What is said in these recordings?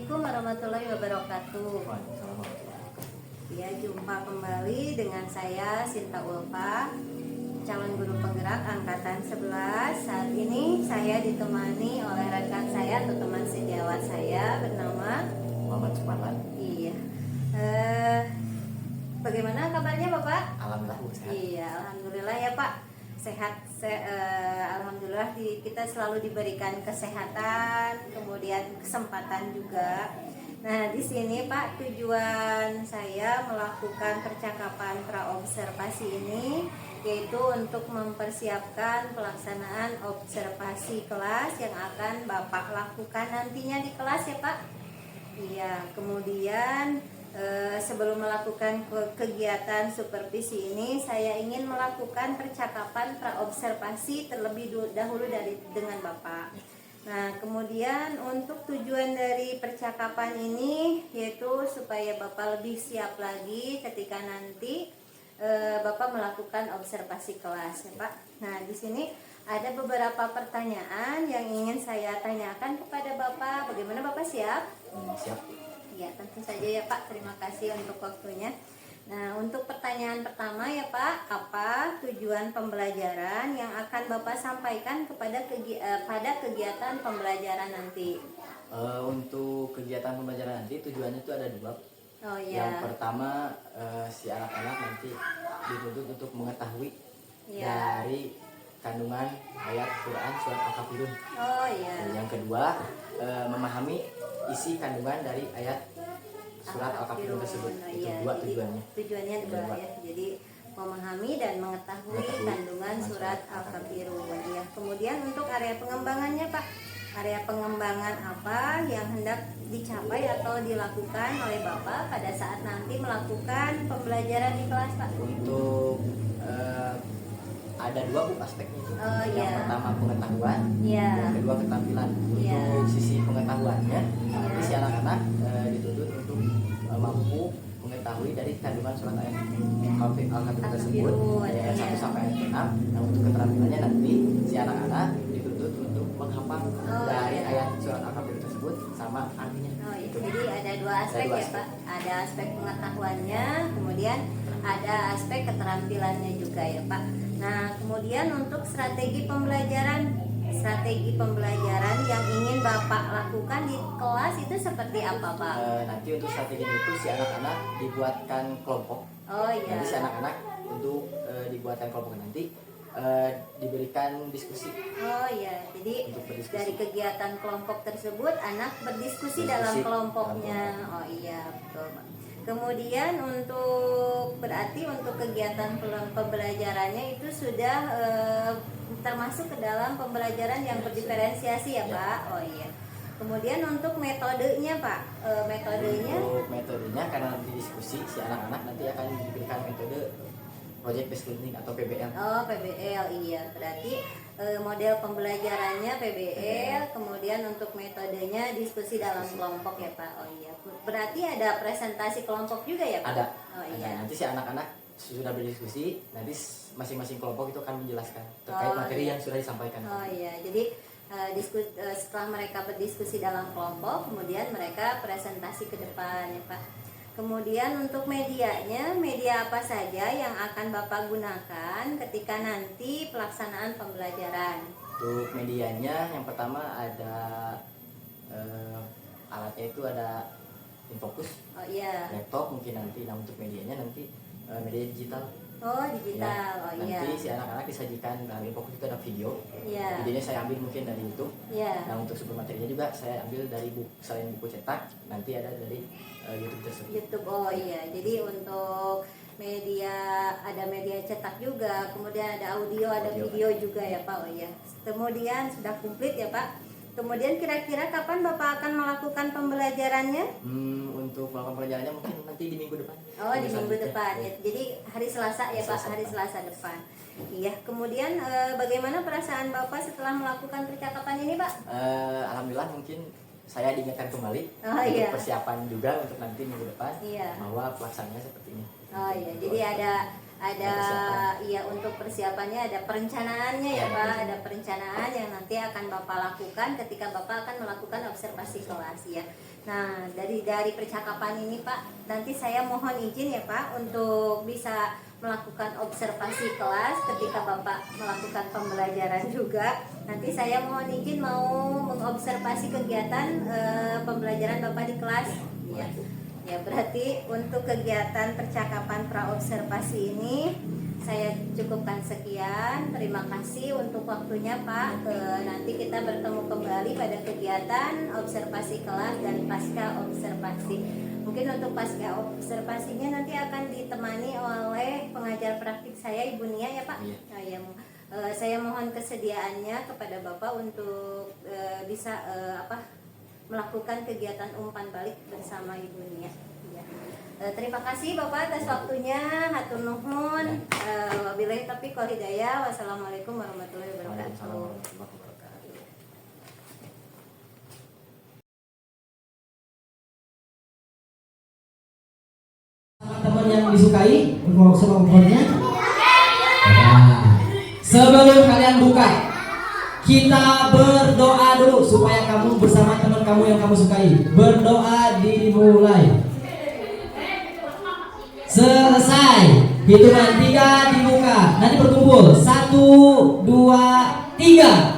Assalamualaikum warahmatullahi wabarakatuh. Waalaikumsalam. Ya, jumpa kembali dengan saya Sinta Ulfa, calon guru penggerak angkatan 11. Saat ini saya ditemani oleh rekan saya atau teman sejawat saya bernama Muhammad Suparman. Iya. Bagaimana kabarnya Bapak? Alhamdulillah sehat. Iya, alhamdulillah ya Pak. Sehat. Alhamdulillah kita selalu diberikan kesehatan, kemudian kesempatan juga. Nah, di sini Pak, tujuan saya melakukan percakapan praobservasi ini yaitu untuk mempersiapkan pelaksanaan observasi kelas yang akan Bapak lakukan nantinya di kelas ya Pak. Iya, kemudian sebelum melakukan kegiatan supervisi ini, saya ingin melakukan percakapan praobservasi terlebih dahulu dengan Bapak. Nah, kemudian untuk tujuan dari percakapan ini yaitu supaya Bapak lebih siap lagi ketika nanti Bapak melakukan observasi kelas ya Pak. Nah, di sini ada beberapa pertanyaan yang ingin saya tanyakan kepada Bapak. Bagaimana Bapak siap? Siap. Ya, tentu saja ya Pak. Terima kasih untuk waktunya. Nah, untuk pertanyaan pertama ya Pak, apa tujuan pembelajaran yang akan Bapak sampaikan pada kegiatan pembelajaran nanti? Untuk kegiatan pembelajaran nanti tujuannya itu ada dua. Oh iya. Yang pertama si anak-anak nanti dituntut untuk mengetahui Iya. dari kandungan ayat Quran surat Al-Kafirun. Oh iya. Yang kedua memahami isi kandungan dari ayat surat Al-Kafirun tersebut. Oh, Itu iya. dua Jadi, tujuannya. tujuannya dua ya. Jadi memahami dan mengetahui kandungan surat Al-Kafirun. Ya. Kemudian untuk area pengembangannya Pak, area pengembangan apa yang hendak dicapai atau dilakukan oleh Bapak pada saat nanti melakukan pembelajaran di kelas Pak? Untuk ada dua aspeknya itu. Oh, yang iya. pertama pengetahuan, Iya. yang kedua keterampilan. Iya. Untuk sisi pengetahuannya, Iya. si anak-anak dituntut untuk mampu mengetahui dari kandungan surat ayat Al-Kafirun tersebut, ayat 1 sampai ayat 6. Nah, untuk keterampilannya nanti si anak-anak dituntut untuk menghafal dari ayat surat Al-Kafirun tersebut sama artinya. Oh, itu. Jadi ada dua aspek Ada dua ya aspek. Pak. Ada aspek pengetahuannya, kemudian ada aspek keterampilannya juga ya Pak. Nah, kemudian untuk strategi pembelajaran yang ingin Bapak lakukan di kelas itu seperti apa Pak? Nanti untuk strateginya itu si anak-anak dibuatkan kelompok. Oh iya. Nanti si anak-anak untuk dibuatkan kelompok nanti diberikan diskusi. Oh iya. Jadi Untuk berdiskusi. dari kegiatan kelompok tersebut anak berdiskusi Berdiskusi dalam dalam kelompoknya. Oh iya, betul Pak. Kemudian untuk kegiatan pembelajarannya itu sudah termasuk ke dalam pembelajaran yang berdiferensiasi ya Pak. Oh iya. Kemudian untuk metodenya Pak, Untuk metodenya karena nanti diskusi si anak-anak nanti akan diberikan metode project based learning atau PBL. Oh PBL, iya. Berarti model pembelajarannya PBL, kemudian untuk metodenya diskusi dalam kelompok ya Pak. Oh iya. Berarti ada presentasi kelompok juga ya Pak? Ada. Oh iya. Nanti si anak-anak sudah berdiskusi, nanti masing-masing kelompok itu akan menjelaskan terkait materi iya. yang sudah disampaikan. Oh iya. Jadi setelah mereka berdiskusi dalam kelompok, kemudian mereka presentasi ke depan ya Pak. Kemudian untuk medianya, media apa saja yang akan Bapak gunakan ketika nanti pelaksanaan pembelajaran? Untuk medianya yang pertama ada alatnya itu ada Infocus, Oh iya. laptop mungkin nanti. Nah, untuk medianya nanti media digital. Oh digital. Ya, Oh iya. nanti si anak-anak disajikan dalam Infocus itu ada video. Iya. Videonya saya ambil mungkin dari YouTube. Iya. Nah, untuk sumber materinya juga saya ambil dari selain buku cetak, nanti ada dari YouTube tersebut. YouTube. Oh iya. Jadi untuk media ada media cetak juga, kemudian ada audio, ada video juga ya Pak. Oh iya. Kemudian sudah komplit ya Pak. Kemudian kira-kira kapan Bapak akan melakukan pembelajarannya? Untuk melakukan pelajarannya mungkin nanti di minggu depan. Oh di minggu depan ya. Jadi hari Selasa ya Pak, hari Selasa depan. Iya. Kemudian bagaimana perasaan Bapak setelah melakukan percakapan ini Pak? Alhamdulillah mungkin saya diingatkan kembali Oh, untuk iya. persiapan juga untuk nanti minggu depan Iya. bahwa pelaksanaannya seperti ini. Oh iya. Jadi ada ada ya untuk persiapannya, ada perencanaannya ya Pak, ada perencanaan yang nanti akan Bapak lakukan ketika Bapak akan melakukan observasi kelas ya. Nah, dari percakapan ini Pak, nanti saya mohon izin ya Pak untuk bisa melakukan observasi kelas ketika Bapak melakukan pembelajaran juga. Nanti saya mohon izin mau mengobservasi kegiatan pembelajaran Bapak di kelas ya. Ya, berarti untuk kegiatan percakapan praobservasi ini saya cukupkan sekian. Terima kasih untuk waktunya Pak. Nanti kita bertemu kembali pada kegiatan observasi kelas dan pasca observasi. Mungkin untuk pasca observasinya nanti akan ditemani oleh pengajar praktik saya Ibu Nia ya Pak. Iya. Saya mohon kesediaannya kepada Bapak untuk bisa melakukan kegiatan umpan balik bersama Ibu Nia. Ya. Terima kasih Bapak atas waktunya. Hatur nuhun. Wabillahi taufiq wal hidayah. Wassalamualaikum warahmatullahi wabarakatuh. Teman-teman yang disukai untuk semuanya. Sebelum kalian buka, kita berdoa dulu supaya kamu bersama teman kamu yang kamu sukai. Berdoa dimulai. Selesai. Hitungan 3 dibuka. Nanti berkumpul. 1, 2, 3.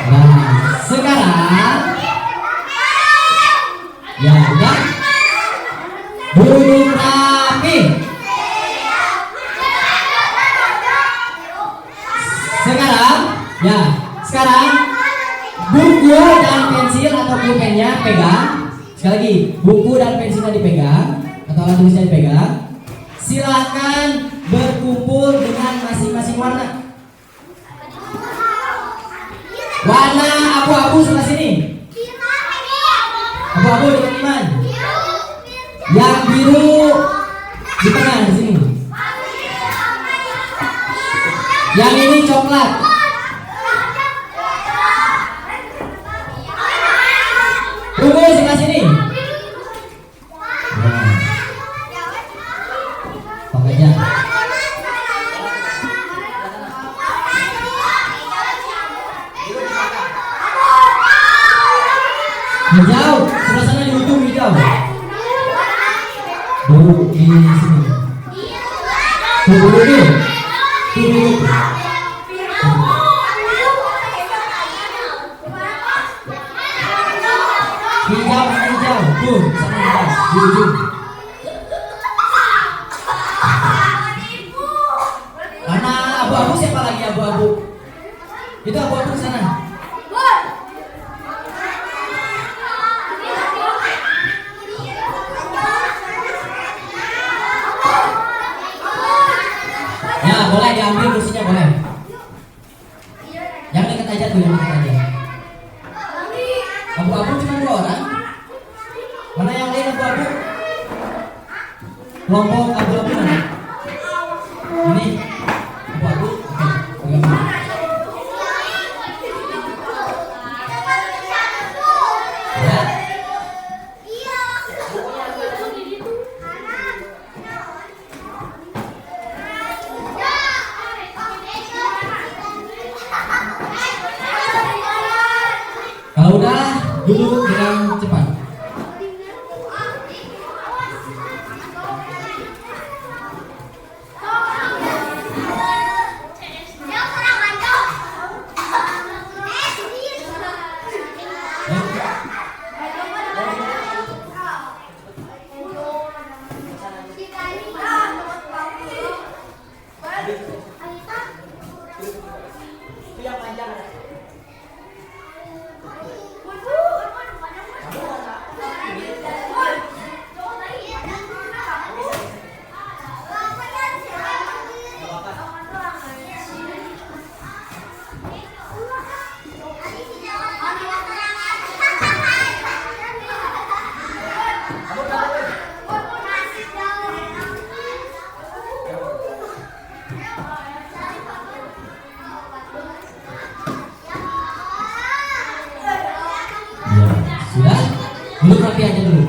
Nah, sekarang ya udah duduk rapi. Sekarang buku dan pensil atau pulpennya pegang. Sekali lagi, buku dan pensilnya dipegang atau alat tulisnya dipegang. Silakan berkumpul dengan masing-masing warna. Warna abu-abu sebelah sini. Abu-abu di Iman. Yang biru di tengah di sini. Yang ini coklat. Tunggu sebelah sini. Pak aja. Hijau, sebelah sana di ujung hijau. Duduk di sini. Duduk. Hijau, tuh, sana di ujung. Mana abu-abu siapa lagi abu-abu? Itu abu-abu sana. Ya, boleh diambil kursinya boleh. Yang dekat aja tuh, yang dekat aja. Abu-abu cuma 2 orang. Mana yang lain abu-abu? Kelompok abu-abu mana? Ini abu-abu. Oke, pegang. Ya. Kalau udah duduk dengan cepat. Duduk rapi aja dulu.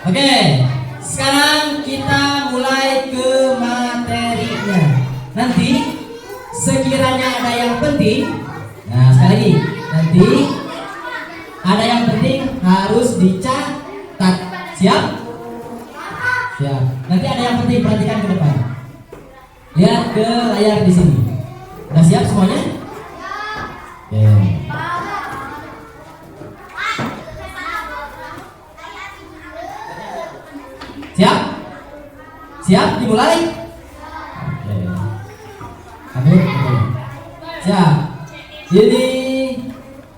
Oke, sekarang kita mulai ke materinya. Nanti sekiranya ada yang penting, nah sekali lagi, nanti ada yang penting harus dicatat. Siap? Siap. Nanti ada yang penting, perhatikan ke depan. Lihat ke layar di sini. Udah siap semuanya? Oke. Siap? Siap? Dimulai? Oke. Kamu? Oke. Siap. Ini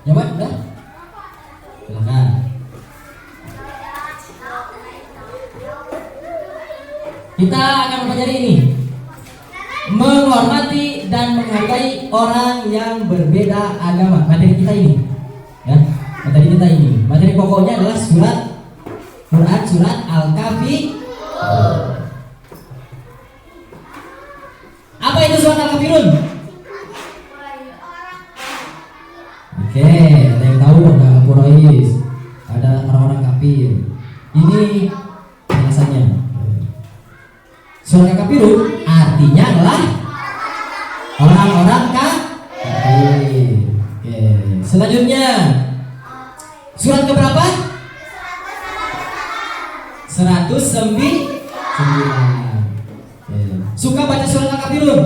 nyoba udah? Silakan. Kita akan mempelajari ini. Menghormati dan menghargai orang yang berbeda agama. Materi kita ini, ya. Materi kita ini. Materi pokoknya adalah surat Quran, surat Al-Kahfi. Apa itu surat Al-Kafirun? Oke, ada yang tahu dong, Kak Quraisy. Ada orang-orang kafir. Ini penjelasannya. Surat Al-Kafirun artinya adalah orang-orang kafir. Oke. Selanjutnya surat keberapa? 109. Oke. Suka baca surat Al-Kafirun?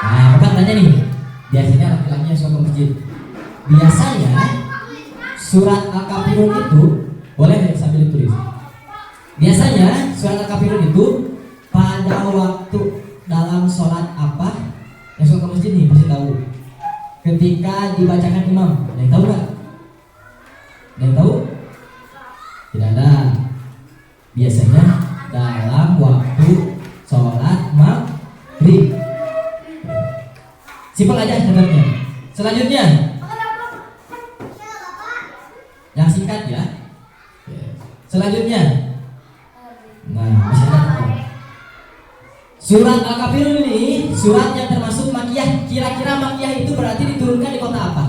Nah, Bapak tanya nih. Biasanya laki-laki yang suka ke masjid. Biasanya surat Al-Kafirun itu boleh deh sambil ditulis. Biasanya surat Al-Kafirun itu pada waktu dalam sholat apa yang suka ke masjid nih pasti tahu. Ketika dibacakan imam, ada yang tahu nggak? Ada yang tahu? Tidak ada. Biasanya dalam waktu sholat maghrib. Simpel aja sebenarnya. Selanjutnya, yang singkat ya. Selanjutnya, nah masih ada. Surat Al-Kafirun ini surat yang termasuk Makkiyah. Kira-kira Makkiyah itu berarti diturunkan di kota apa?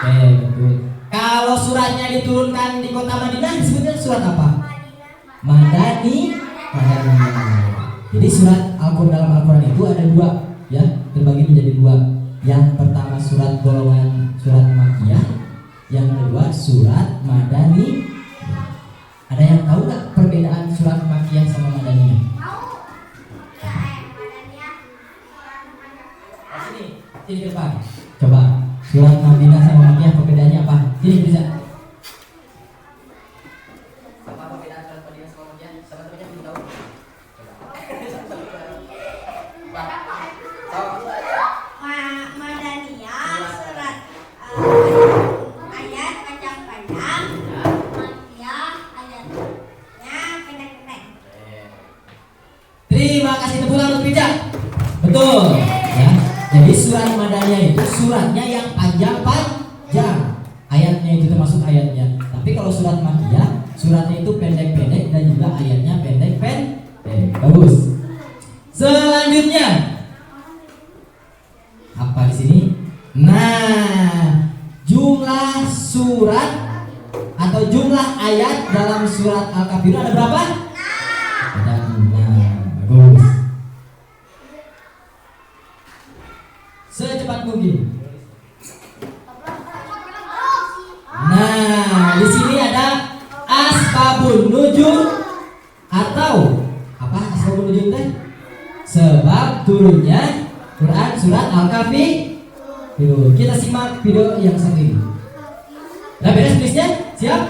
Betul. Kalau suratnya diturunkan di kota Madinah disebutnya surat apa? Madani. Jadi surat Al-Quran dalam Al-Quran itu ada dua, ya, terbagi menjadi dua. Yang pertama surat golongan surat Makkiyah, yang kedua surat Madani. Ada yang tahu nggak perbedaan surat Makkiyah sama Madaniyah? Sini ke depan. Coba surat Madinah sama Makkiyah perbedaannya apa? Sini bisa. Apa perbedaan surat Madinah sama Makkiyah? Sama-sama belum tahu. Madaniyah surat ayat panjang-panjang, Makkiyah ayatnya pendek-pendek. Terima kasih, tepuk tangan untuk bijak. Betul. Ya. Jadi surat Madaniyah itu suratnya yang panjang-panjang. Ayatnya itu termasuk ayatnya. Tapi kalau surat Makkiyah suratnya itu pendek-pendek dan juga ayatnya pendek-pendek. Bagus. Selanjutnya apa di sini? Nah, jumlah surat atau jumlah ayat dalam surat Al-Kafirun ada berapa? Ada 6. Bagus. Secepat mungkin. Nah, di sini ada asbabun nuzul atau apa asbabun nuzul teh? Sebab turunnya Quran surat Al-Kafirun. Kita simak video yang satu ini. Udah beres tulisnya? Siap?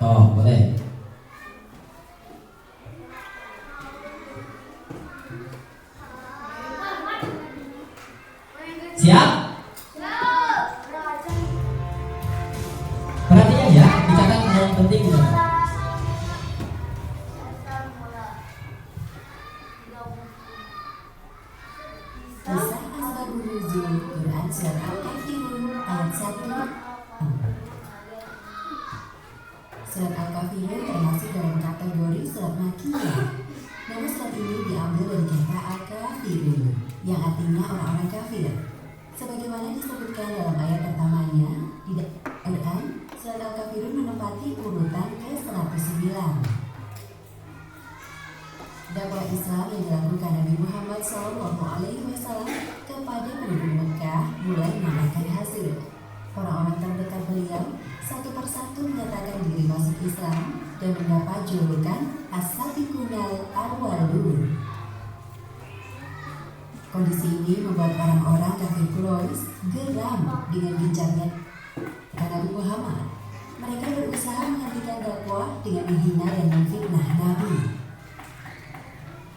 Oh, boleh. Siap? Perhatikan ya, dicatat yang penting. Kisah Asbabun Nuzul Quran Surat Al-Kafirun ayat 1. Surat Al-Kafirun termasuk dalam kategori surat Makkiyah. Nama surat ini diambil dari kata al-kafirun, yang artinya orang-orang kafir. Sebagaimana disebutkan dalam ayat pertamanya di Al-Quran, surat Al-Kafirun menempati urutan ke-109. Dakwah Islam yang dilakukan Nabi Muhammad SAW kepada penduduk Mekah mulai menambahkan hasil. Orang-orang terdekat beliau satu persatu menyatakan diri masuk Islam dan mendapat julukan As-Sabiqunal Awwalun. Kondisi ini membuat orang-orang kafir Quraisy geram dengan gencarnya Nabi Muhammad. Mereka berusaha menghentikan dakwah dengan menghina dan memfitnah Nabi.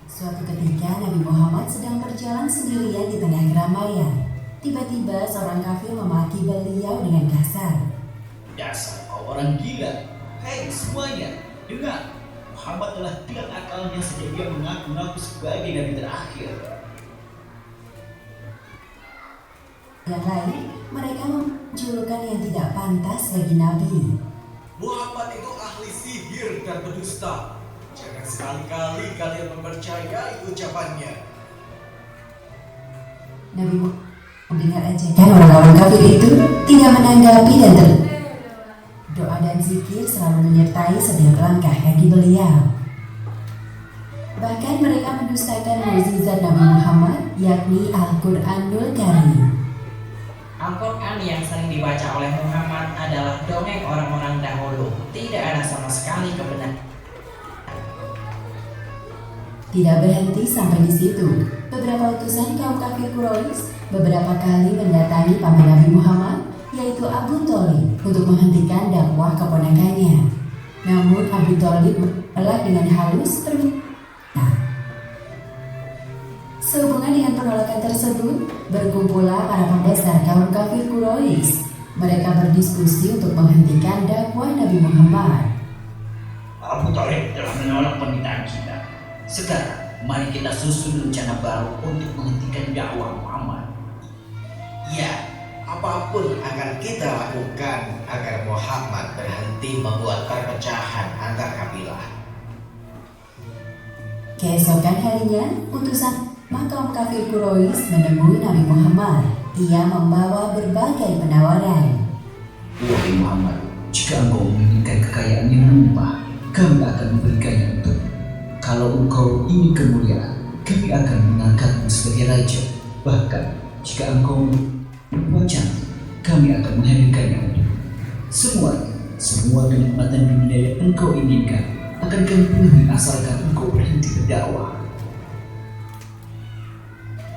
Suatu ketika Nabi Muhammad sedang berjalan sendirian di tengah keramaian. Tiba-tiba seorang kafir memaki beliau dengan kasar. Dasar kau orang gila. Hei semuanya, dengar. Muhammad telah hilang akalnya sejak dia mengaku-ngaku sebagai nabi terakhir. Yang lain, mereka menjulukan yang tidak pantas bagi Nabi. Muhammad itu ahli sihir dan pendusta. Jangan sekali-kali kalian mempercayai ucapannya. Nabi mendengar ajakan orang-orang kafir itu tidak menanggapi dan doa dan zikir selalu menyertai setiap langkah kaki beliau. Bahkan mereka mendustakan mukjizat Nabi Muhammad, yakni Al-Quranul Karim. Al-Quran yang sering dibaca oleh Muhammad adalah dongeng orang-orang dahulu. Tidak ada sama sekali kebenaran. Tidak berhenti sampai di situ. Beberapa utusan kaum kafir Quraisy beberapa kali mendatangi paman Nabi Muhammad, yaitu Abu Thalib, untuk menghentikan dakwah keponakannya. Namun Abu Thalib menolak dengan halus permintaan. Sehubungan dengan penolakan tersebut, berkumpullah para pembesar kaum kafir Quraisy. Mereka berdiskusi untuk menghentikan dakwah Nabi Muhammad. Abu Thalib telah menolak permintaan kita. Sekarang, mari kita susun rencana baru untuk menghentikan dakwah Muhammad. Ya, apapun akan kita lakukan agar Muhammad berhenti membuat perpecahan antar kabilah. Keesokan harinya, utusan kaum kafir Quraisy menemui Nabi Muhammad. Ia membawa berbagai penawaran. Wahai Muhammad, jika engkau menginginkan kekayaan yang melimpah, kami akan memberikannya untukmu. Kalau engkau ingin kemuliaan, kami akan mengangkatmu sebagai raja. Bahkan, jika engkau membuat cantik, kami akan menghadirkannya untukmu. Semua kenikmatan dunia yang engkau inginkan akan kami penuhi asalkan engkau berhenti berdakwah.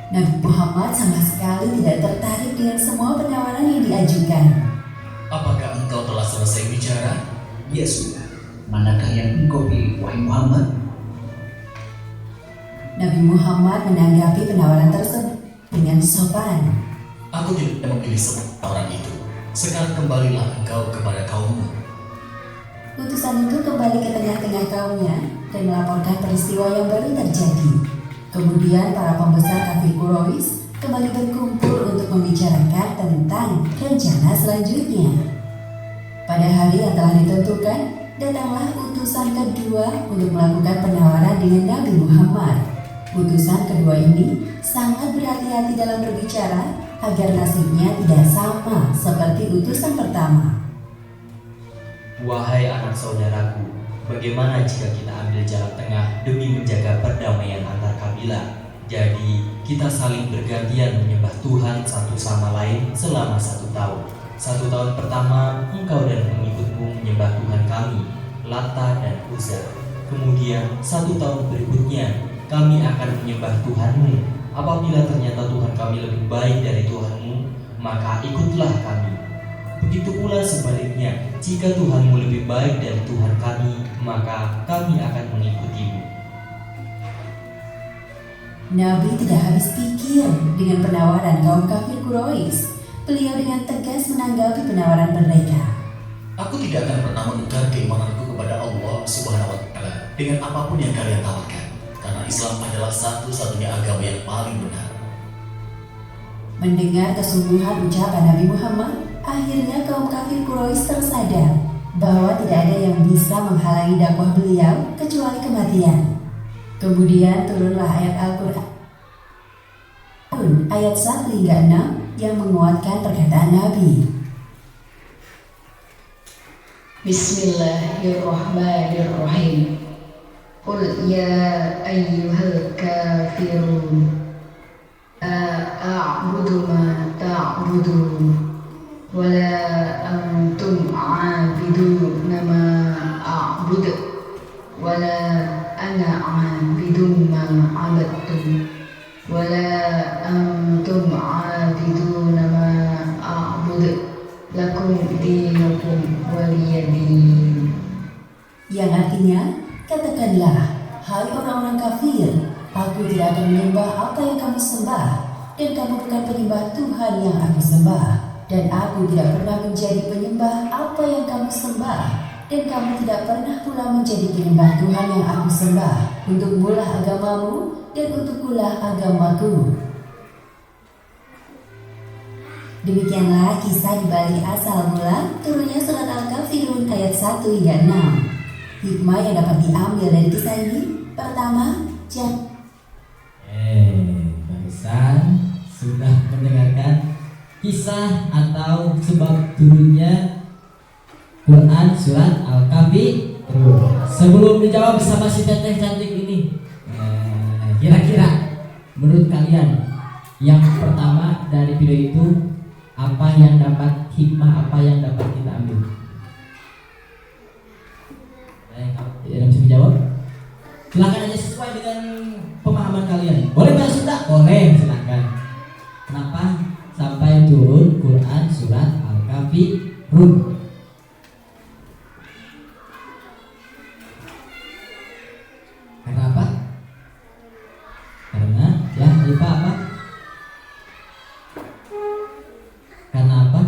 Nabi Muhammad sama sekali tidak tertarik dengan semua penawaran yang diajukan. Apakah engkau telah selesai bicara? Ya sudah. Manakah yang engkau pilih, wahai Muhammad? Nabi Muhammad menanggapi penawaran tersebut dengan sopan. Aku tidak memilih seorang itu. Sekarang kembalilah engkau kepada kaummu. Utusan itu kembali ke tengah-tengah kaumnya dan melaporkan peristiwa yang baru terjadi. Kemudian para pembesar kafir Quraisy kembali berkumpul untuk membicarakan tentang rencana selanjutnya. Pada hari yang telah ditentukan, datanglah utusan kedua untuk melakukan penawaran dengan Nabi Muhammad. Utusan kedua ini sangat berhati-hati dalam berbicara agar nasibnya tidak sama seperti utusan pertama. Wahai anak saudaraku, bagaimana jika kita ambil jalan tengah demi menjaga perdamaian antar kabilah? Jadi, kita saling bergantian menyembah Tuhan satu sama lain selama 1 tahun. 1 tahun pertama, engkau dan pengikutmu menyembah Tuhan kami, Lata dan Uzza. Kemudian, 1 tahun berikutnya, kami akan menyembah Tuhanmu. Apabila ternyata Tuhan kami lebih baik dari Tuhanmu, maka ikutlah kami. Begitu pula sebaliknya, jika Tuhanmu lebih baik dari Tuhan kami, maka kami akan mengikutimu. Nabi tidak habis pikir dengan penawaran kaum kafir Quraisy. Beliau dengan tegas menanggapi penawaran mereka. Aku tidak akan pernah menukar keimananku kepada Allah Subhanahu wa Ta'ala dengan apapun yang kalian tawarkan, karena Islam adalah satu-satunya agama yang paling benar. Mendengar kesungguhan ucapan Nabi Muhammad, akhirnya kaum kafir Quraisy tersadar bahwa tidak ada yang bisa menghalangi dakwah beliau kecuali kematian. Kemudian turunlah ayat Al-Quran ayat 1 hingga 6 yang menguatkan perkataan Nabi. Bismillahirrahmanirrahim. Qul ya ayyuhal kafirun a'budu ma ta'budun wala antum 'abiduna ma a'budu wala ana 'abidun ma 'abadtum wala antum 'abiduna ma a'budu lakum dinukum waliyadin. Yang artinya, katakanlah, hai orang-orang kafir, aku tidak akan menyembah apa yang kamu sembah, dan kamu bukan penyembah Tuhan yang aku sembah, dan aku tidak pernah menjadi penyembah apa yang kamu sembah, dan kamu tidak pernah pula menjadi penyembah Tuhan yang aku sembah. Untukmulah agamamu, dan untukkulah agamaku. Demikianlah kisah di balik asal mula turunnya surat Al-Kafirun ayat 1 hingga 6. Hikmah yang dapat diambil dari kisah ini, pertama, barusan sudah mendengarkan kisah atau sebab turunnya Quran surat Al-Kafirun. Sebelum dijawab bersama si teteh cantik ini, kira-kira menurut kalian yang pertama dari video itu apa yang dapat hikmah, apa yang dapat kita ambil? Yang bisa menjawab? Silakan aja sesuai dengan pemahaman kalian. Boleh bahasa Sunda? Boleh, silakan. Kenapa sampai turun Quran surat Al-Kafirun? Karena apa? Karena ya lupa apa? Karena apa?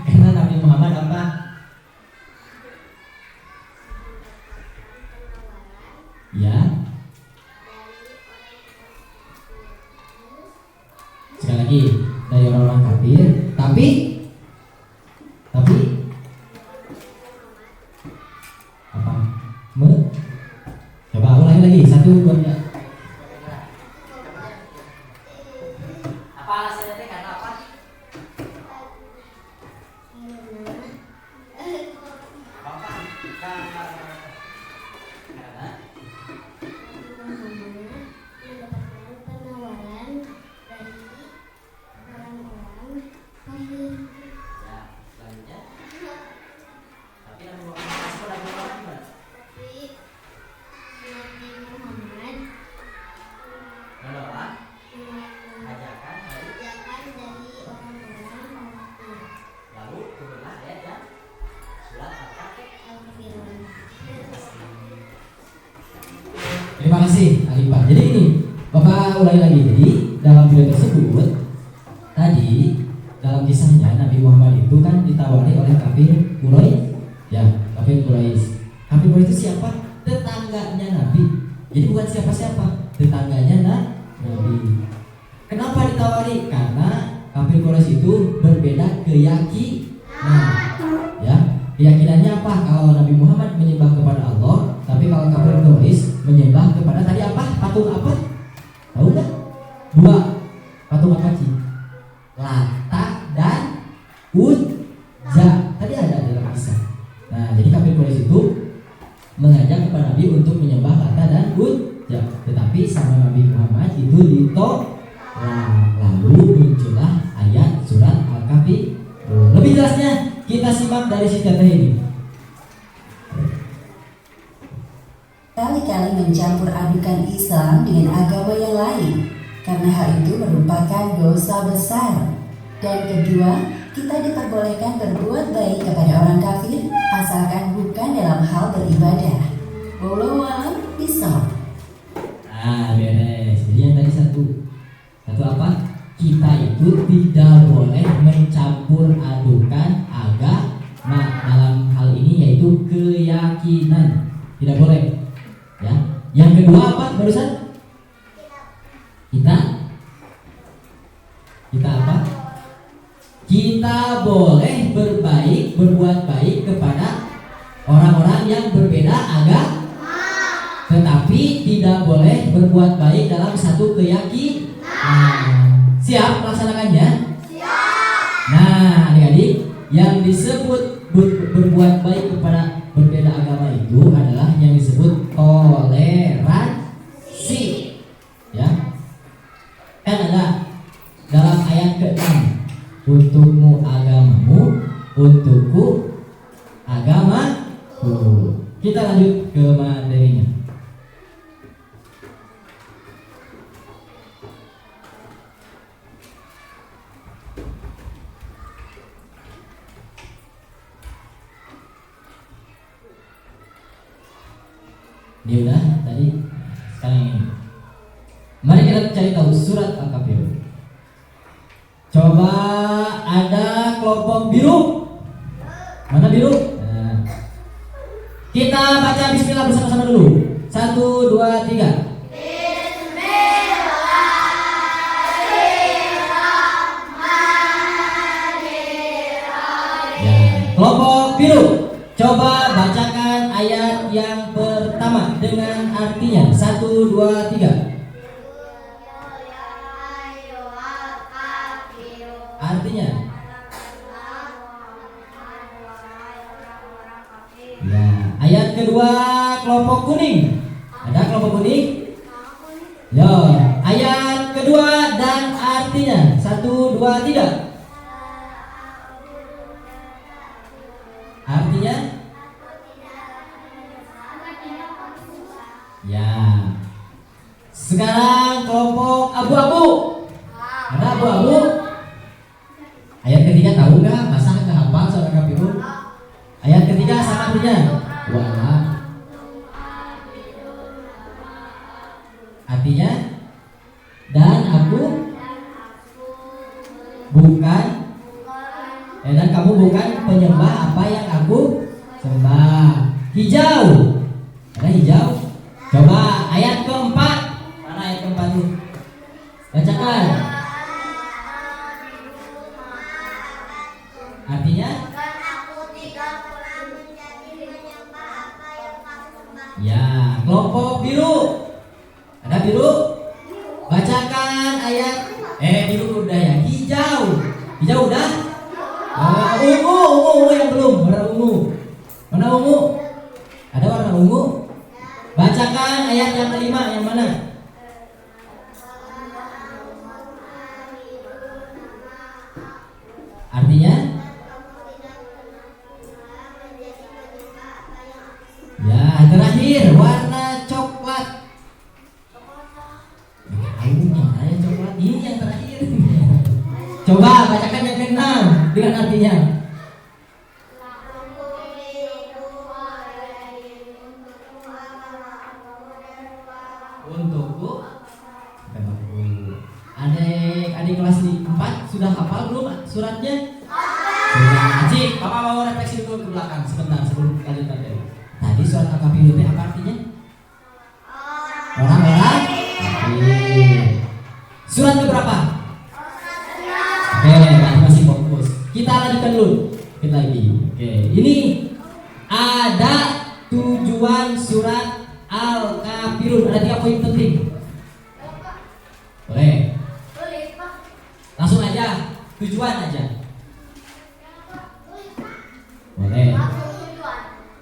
Karena Nabi Muhammad apa? Ya. Sekali lagi, dari orang-orang kafir, tapi apa? Coba ulangi lagi, satu dua tiga. Apa alasannya teh? Karena apa? Bapak karena penawaran dari orang-orang kafir. ya, selanjutnya. Tapi Nabi Muhammad gimana? Tapi Nabi Muhammad Menolak ajakan dari ajakan dari orang-orang kafir. lalu turunlah ayat yang surat Al-Kafirun. Terima kasih Alifah. Jadi ini Bapak ulangi lagi. Jadi dalam video tersebut tadi dalam kisahnya Nabi Muhammad itu kan ditawari oleh kafir Quraisy. Ya, kafir Quraisy. Kafir Quraisy itu siapa? Tetangganya Nabi. Jadi bukan siapa-siapa, tetangganya Nabi. Kenapa ditawari? Karena kafir Quraisy itu berbeda keyakinan. Ya, keyakinannya apa? Kalau Nabi Muhammad menyembah kepada Allah, tapi kalau kafir Quraisy menyembah kepada tadi apa? Patung apa? Tahu nggak? Dua patung apa sih? Lata dan Uzza. Tadi ada dalam kisah. Nah, jadi kafir Quraisy itu mengajak kepada Nabi untuk menyembah Lata dan Uzza, tetapi sama Nabi Muhammad itu ditolak. Lalu muncullah ayat surat Al-Kafirun. Lebih jelasnya kita simak dari si teteh ini. kali-kali mencampur adukan Islam dengan agama yang lain, karena hal itu merupakan dosa besar. Dan kedua, kita diperbolehkan berbuat baik kepada orang kafir asalkan bukan dalam hal beribadah. Wallahu a'lam bishawab. Nah, beres. Jadi yang tadi satu apa? Kita itu tidak boleh mencampur adukan agama dalam hal ini, yaitu keyakinan. Tidak boleh. Ya. Yang kedua apa barusan? Kita apa? kita boleh berbuat baik kepada orang-orang yang berbeda agama, tetapi tidak boleh berbuat baik dalam satu keyakinan. Siap melaksanakannya? Nah, adik-adik, yang disebut berbuat baik kepada berbeda agama itu adalah yang disebut toleransi. Ya. Kan ada dalam ayat ke-6, untukmu agamamu, untukku agamaku. Kita lanjut ke materinya. Dia udah tadi, sekarang ini. Mari kita cari tahu surat Al-Kafirun. Coba ada kelompok biru. Mana biru? Nah. Kita baca bismillah bersama-sama dulu. 1, 2, 3. Ya, kelompok biru. Coba bacakan ayat yang pertama dengan artinya. 1, 2, 3. Artinya. Ya, ayat kedua kelompok kuning. Ada kelompok kuning? Ya, ayat kedua dan artinya. 1, 2, 3. Artinya? Ya. Sekarang kelompok abu-abu. Ada abu-abu? Ayat ketiga tahu nggak? Masa nggak hafal soal kafirun? Ayat ketiga sama artinya. Wala. Artinya? Dan aku bukan. Dan kamu bukan penyembah apa yang aku sembah. Hijau. Ada hijau? Coba ayat keempat. Mana ayat keempat tuh? Bacakan. Artinya? Ya, kelompok biru. Ada biru? Bacakan ayat. Biru udah ya. Hijau. Hijau udah? Ungu yang belum. Warna ungu. Mana ungu? Ada warna ungu? Bacakan ayat yang kelima, yang mana? Artinya? Ya, terakhir warna coklat. Yang coklat ini yang terakhir. Coba bacakan yang keenam dengan artinya. Untukku. Adik kelas 4 sudah hafal belum suratnya? Sudah. Cik, Papa mau refleksi dulu ke belakang sebentar sebelum lanjut materi. Tadi surat Al-Kafirun itu apa artinya? Orang-orang. Surat ke berapa? Masih fokus. Kita lanjutkan dulu. Kita lagi. Oke, ini ada tujuan surat Al-Kafirun. Ada 3 poin penting. Boleh? Langsung aja, tujuan aja. Boleh.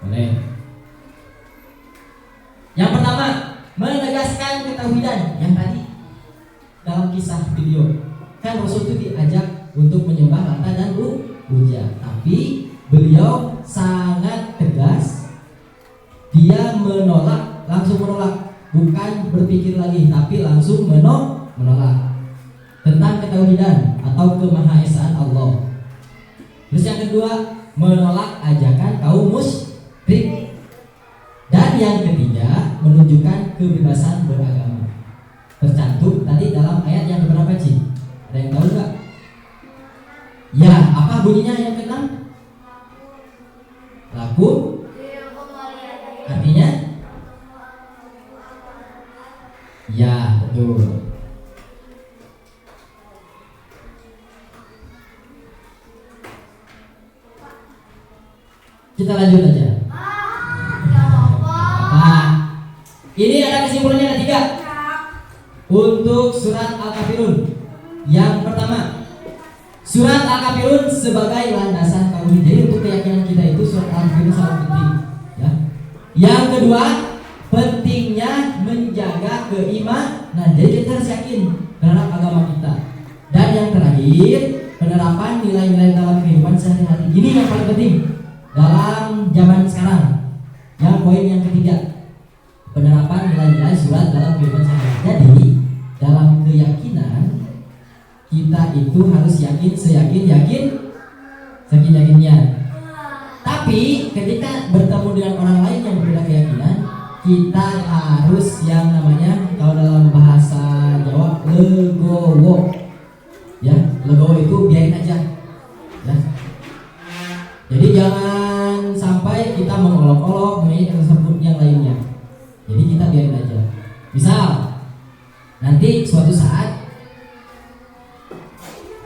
Boleh. Yang pertama, menegaskan ketauhidan. Yang tadi dalam kisah video kan Rasul itu diajak untuk menyembah Lata dan Uzza, tapi beliau sangat tegas. Dia menolak, langsung menolak, bukan berpikir lagi, tapi langsung menolak tentang ketauhidan atau kemahaesaan Allah. Terus yang kedua, menolak ajakan kaum musyrik. Dan yang ketiga, menunjukkan kebebasan beragama. Tercantum tadi dalam ayat yang berapa, Ci? Ada yang tahu nggak? Ya, apa bunyinya yang ke-6? Laku. Artinya? Ya, betul. Kita lanjut aja. Nah, ini ada kesimpulannya ada 3 untuk surat Al-Kafirun. Yang pertama, surat Al-Kafirun sebagai landasan tauhid. Jadi untuk keyakinan kita itu surat Al-Kafirun sangat penting. Ya. Yang kedua, pentingnya menjaga keimanan. Jadi kita harus yakin terhadap agama kita. Dan yang terakhir, penerapan nilai-nilai dalam kehidupan sehari-hari. Ini yang paling penting dalam zaman sekarang. Yang poin yang ketiga, penerapan nilai-nilai surat dalam kehidupan sehari-hari. Jadi dalam keyakinan kita itu harus yakin seyakin-yakinnya. Tapi ketika bertemu dengan orang lain yang berbeda keyakinan, kita harus yang namanya, kalau dalam bahasa Jawa, legowo. Ya, legowo itu biarin aja. Ya. Jadi jangan sampai kita mengolok-olok tersebut yang lainnya. Jadi kita biarin aja. Misal nanti suatu saat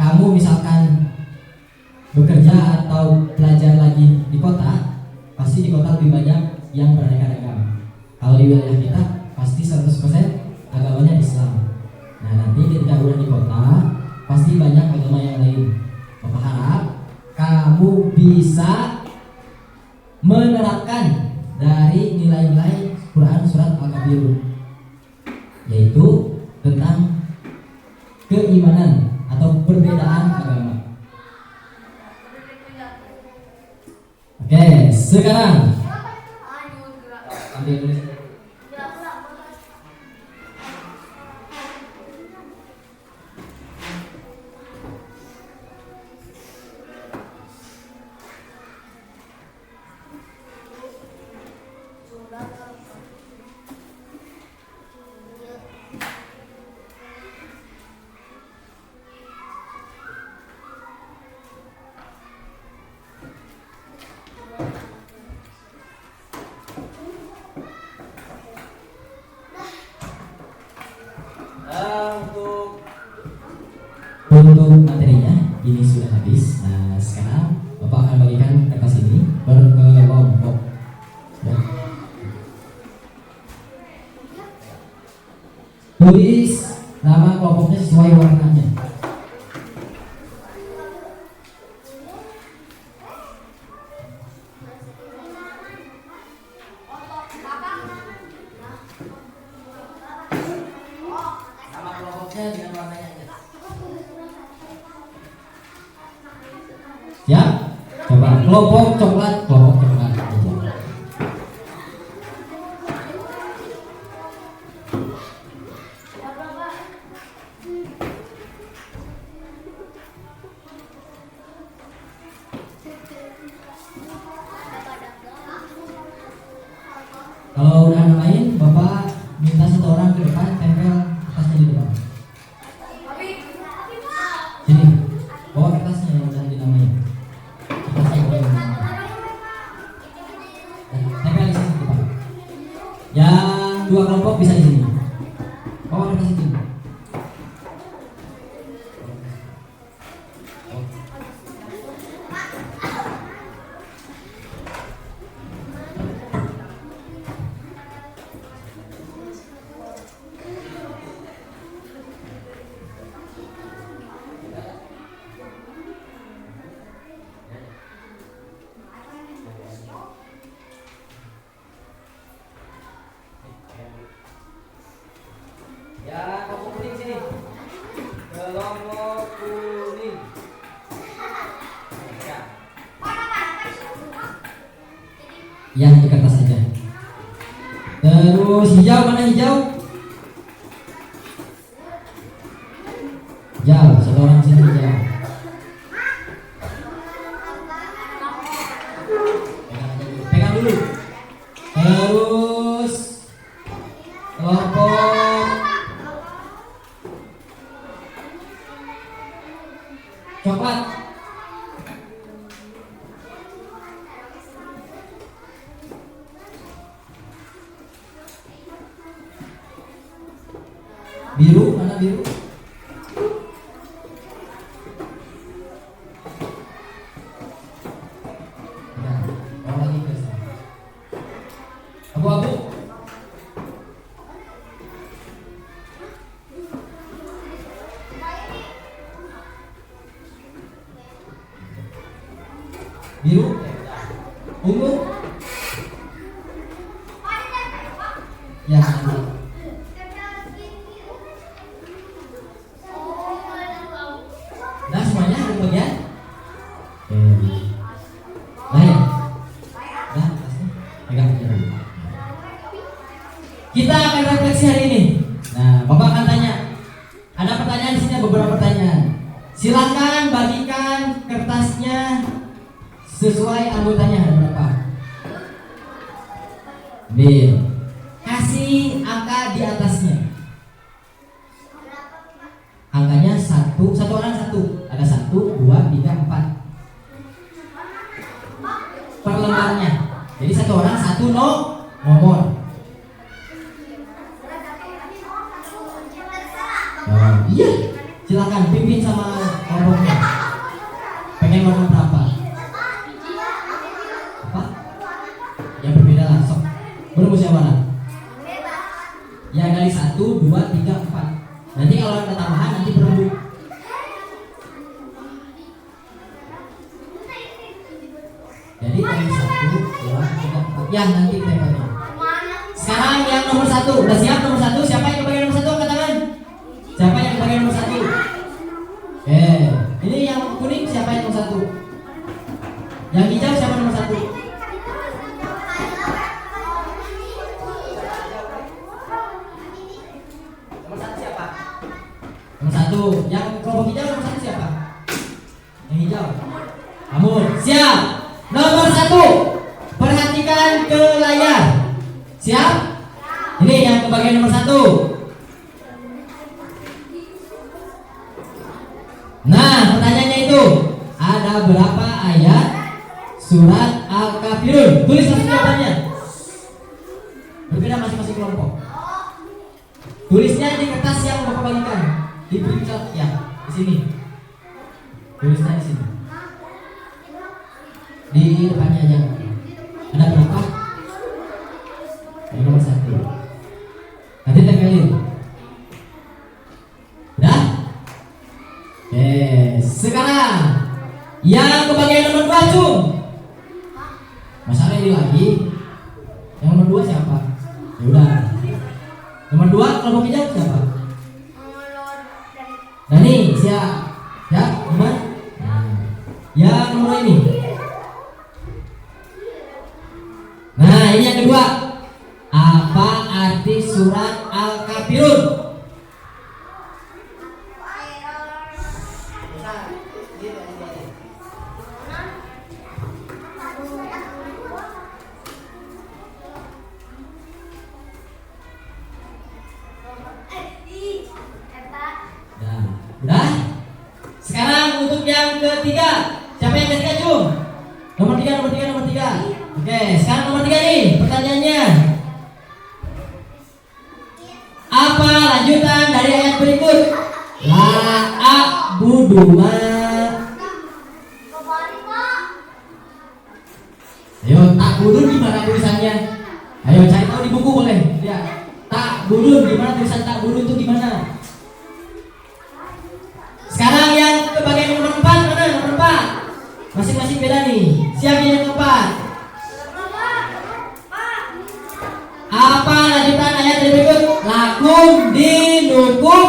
kamu misalkan bekerja atau belajar lagi di kota, pasti di kota lebih banyak yang beraneka ragam. Kalau di wilayah kita pasti 100% agamanya Islam. Nah nanti ketika udah di kota pasti banyak agama yang lain. Bapak harap kamu bisa menerapkan dari nilai-nilai Quran surat Al-Kafirun, yaitu tentang keimanan atau perbedaan agama. Oke, sekarang ambil tulis. Untuk materinya ini sudah habis. Nah sekarang Bapak akan bagikan kertas ini berkelompok. Ya. Tulis nama kelompoknya sesuai warnanya. Nama kelompoknya dengan warnanya aja. Ya, coba kelompok coklat aja. Kalau udah namain, Bapak minta 1 orang ke depan tempel kertasnya di depan. Sini, bawa kertasnya yang udah dinamain. Tempel di sini Pak. Yang 2 kelompok bisa di sini. Bawa kertas itu. Ya, kelompok kuning sini. Kelompok kuning. Ya. Yang di kertas aja. Terus hijau, mana hijau? Hijau, 1 orang sini hijau. Pegang dulu. Terus kelompok coklat. Biru, mana biru? Nah, orang Biru? Ungu? Ya, nanti. Nah, semuanya ada bagian? Nah ya? Nah, pegang dulu. Kita akan refleksi hari ini. Nah, Bapak akan tanya. Ada pertanyaan di sini, beberapa pertanyaan. Silakan bagikan kertasnya sesuai anggotanya. Ada berapa? Ambil. Kasih angka di atasnya. Angkanya satu orang satu. Ada 1, 2, 3, 4. Per lembarnya. Jadi satu orang satu nomor. Oh, iya. Silakan pimpin sama kelompoknya. Pengen warna berapa? Apa? Yang berbeda lah. Sok. Belum usia warna. Ya dari 1, 2, 3, 4. Nanti kalau ada tambahan nanti berembuk. Jadi dari 1, 2, 3, 4. Ya nanti tempatnya. Sekarang yang nomor 1. Udah siap nomor 1? Siapa yang kebagian nomor 1? Angkat tangan. Siapa yang kebagian nomor 1? Ini yang kuning siapa yang nomor 1? Yang hijau siapa nomor 1? Nomor 1 siapa? Nomor 1. Yang kelompok hijau nomor 1 siapa? Yang hijau. Kamu siap. Nomor 1. Perhatikan ke layar. Siap? Ini yang kebagian nomor 1. Nah, pertanyaannya itu ada berapa ayat surat Al-Kafirun? Tulis langsung jawabannya. Berbeda masing-masing kelompok. Tulisnya di kertas yang Bapak bagikan. Di printout ya, di sini. Tulisnya di sini. Di depannya aja. Ada berapa? Yang nomor 1. Nanti tempelin. Udah? Sekarang yang kebagian nomor 2 cum. Masalah ini lagi. Yang nomor 2 siapa? Ya udah. Nomor 2 kelompok hijau siapa? Dani, siap. Ya, teman. Yang nomor ini. Nah, ini yang kedua. Apa arti surat Al-Kafirun? Udah? Sekarang untuk yang ketiga. Siapa yang ketiga, Cum? Nomor 3. Oke, sekarang nomor 3 nih. Pertanyaannya. Apa lanjutan dari ayat berikut? La a'budu ma. Ayo, ta'budun gimana tulisannya? Ayo cari tahu di buku boleh. Lihat. Ta'budun gimana tulisan ta'budun itu gimana? Sekarang yang kebagian nomor 4 mana? Nomor 4. Masing-masing beda nih. Siapa yang keempat? Apa lanjutan ayat yang berikut? Lakum dinukum.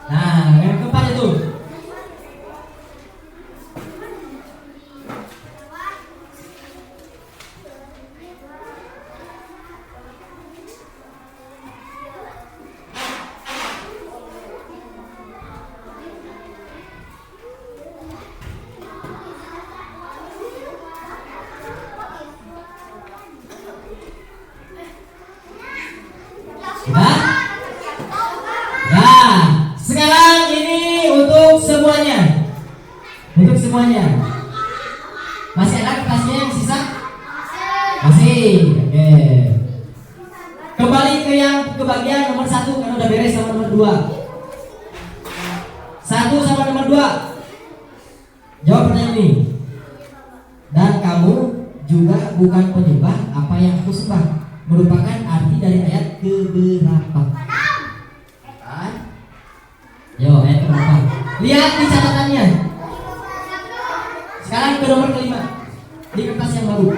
Nah, yang keempat itu. Sudah? Nah, sekarang ini untuk semuanya. Masih ada kertasnya yang sisa? Masih. Oke. Kembali ke yang kebagian nomor 1 karena udah beres sama nomor 2. 1 sama nomor 2. Jawab pertanyaan ini. Dan kamu juga bukan penyembah apa yang aku sembah. Merupakan arti dari ayat keberapa? Yo, ayat keberapa? Lihat di catatannya. Sekarang ke nomor kelima. di kertas yang baru.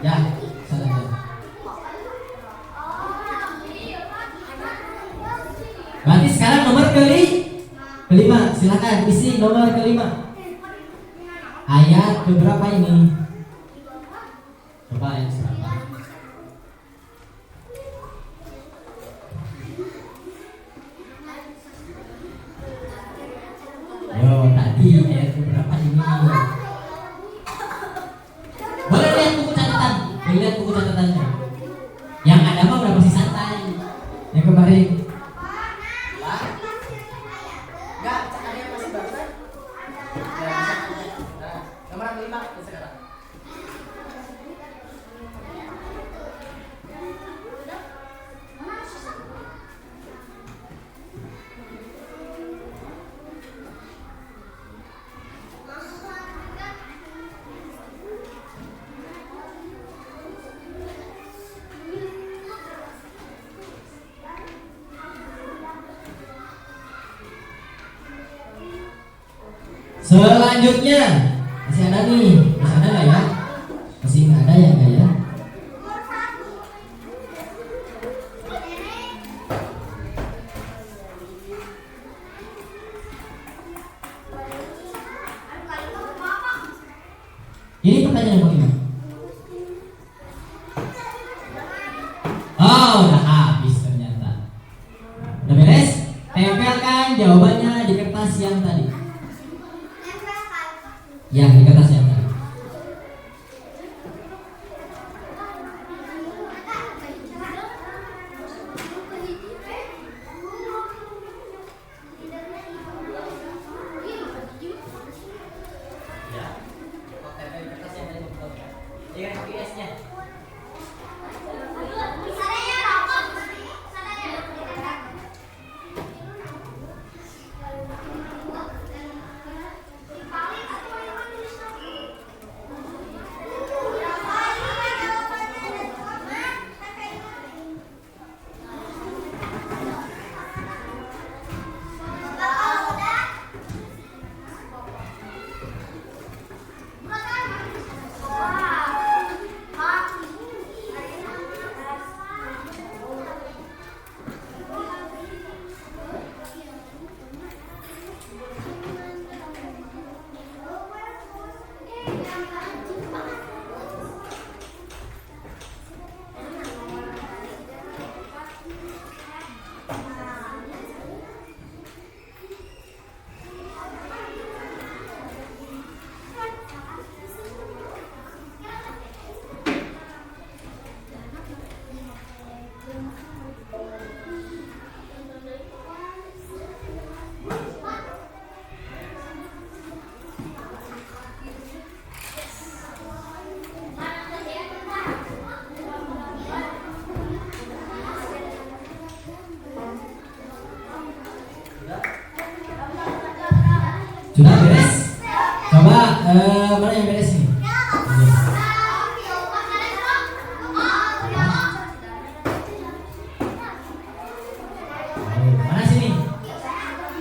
Ya, salah ya. Berarti sekarang nomor kelima, silakan isi nomor kelima. Ayat keberapa ini? Coba ayat berapa? Yo, tadi ayat keberapa ini? Boleh lihat buku catatan, boleh lihat buku catatannya. Yang ada mah udah pasti santai. Yang kemarin. Enggak, ada yang masih baru kan? Nomor 5 sekarang. Selanjutnya masih ada nih, masih ada nggak ya? Masih nggak ada ya nggak ya? Ini pertanyaan yang kelima. Oh, udah habis ternyata. Udah beres? Tempelkan jawabannya di kertas yang tadi. Ya, di kertas yang tadi. Sudah beres? Coba mana yang beres nih? Mana sini?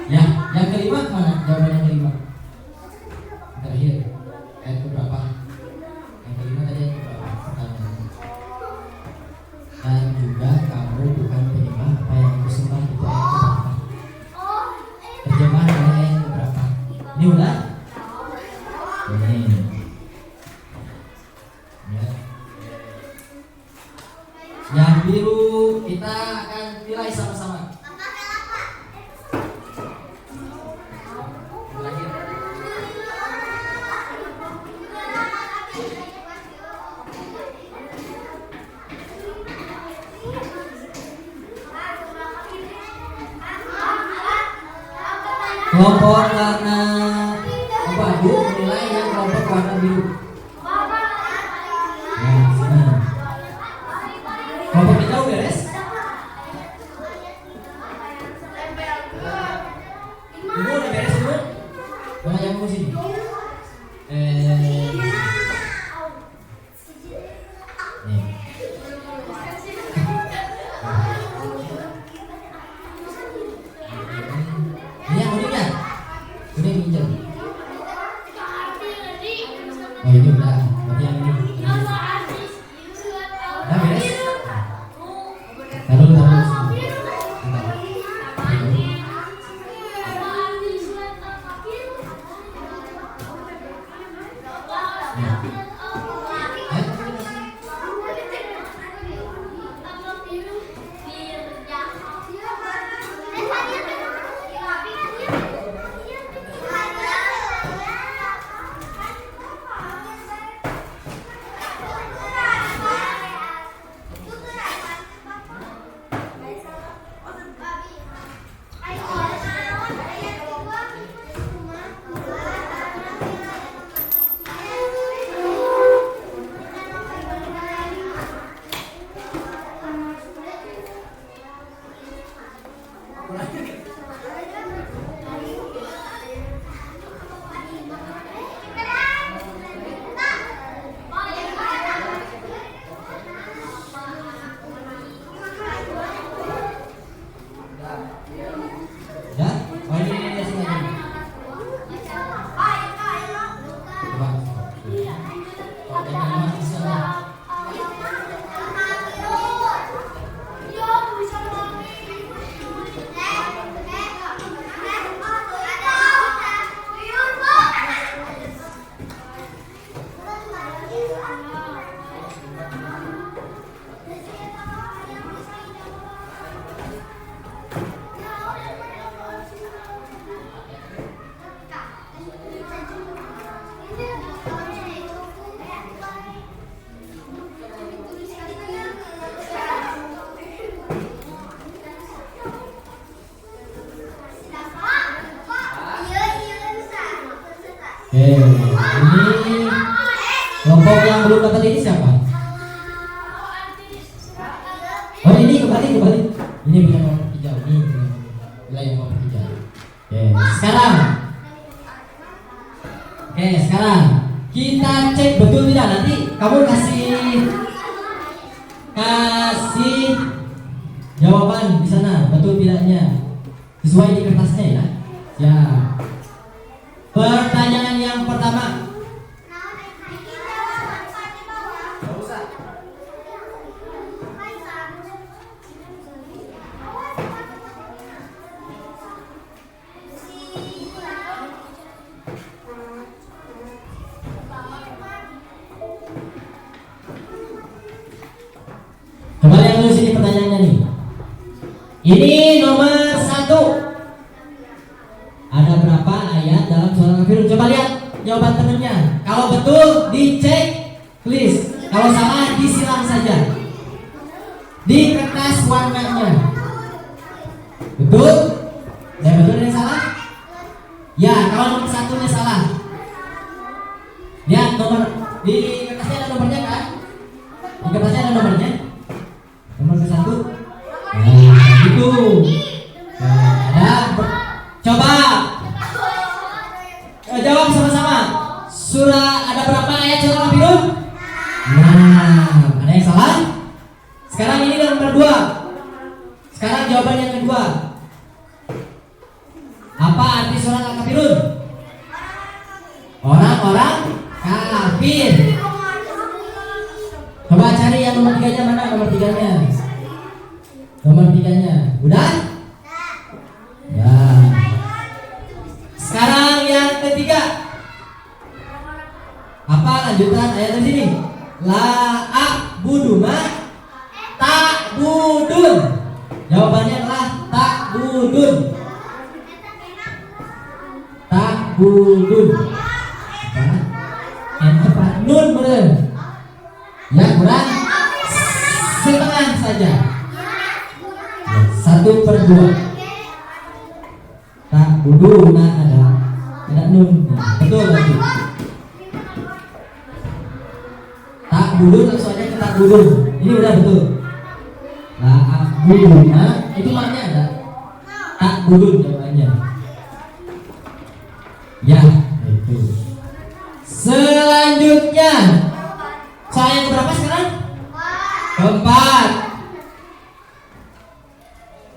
Ya, yang kelima mana? Jawaban yang kelima. Terakhir. Ayat berapa? Yang kelima tadi ayat berapa? Pertanyaannya. Dan juga kamu bukan penyembah apa yang aku sembah, itu ayat berapa? Terjemahan dari ayat berapa? Ini udah? Ini. Ya. Yang biru kita akan nilai sama-sama. Terakhir. Kelompok warna abu menilai yang kelompok warna biru. Nah, sini. Kelompok hijau beres? Ibu udah beres dulu? Mana yang mau sini? Nih. Ini yang kuning ya? Kuning hijau. Oh ini udah, berarti yang ini. Udah beres? Taruh. Ini kelompok yang belum dapat ini siapa? Oh ini kembali. Ini bukan kelompok hijau, ini wilayah kelompok hijau. Sekarang kita cek betul tidak, nanti kamu kasih jawaban di sana betul tidaknya sesuai di kertasnya ya. Ya. Pertanyaan yang pertama. Kembali yang nulis ini pertanyaannya nih. Ini nomor 1. Ada berapa ayat dalam surah Al-Kafirun? Coba lihat jawaban temennya. Kalau betul dicek, please. Kalau salah disilang saja di kertas warnanya. Betul? Dan betul ada yang salah? Ya, kalau nomor 1-nya salah. Lihat nomor di kertasnya ada nomornya kan? Di kertasnya ada nomornya. Nomor ke 1. Nah, itu. Coba jawab sama-sama. Surah ada berapa ayat surah Al-Kafirun? Nah, ada yang salah? Sekarang ini nomor 2. Sekarang jawaban yang kedua. Apa arti surah Al-Kafirun? Orang-orang kafir. Coba cari yang nomor 3-nya mana? Nomor 3-nya. Nomor 3-nya. Udah? Ya. Sekarang yang ketiga. Apa lanjutan ayat di sini? La a'budu ma ta'budun. Jawabannya adalah ta'budun. Ta'budun. Apa? Nun bener. Ya kurang setengah saja. 1/2. Ta'budun ada nun. Betul lagi. Ta'budun langsung aja ke ta'budun. Ini udah betul. Ta'budun itu maknanya ada. Ta'budun jawabannya. Ya, itu. Selanjutnya soal yang berapa sekarang? Keempat.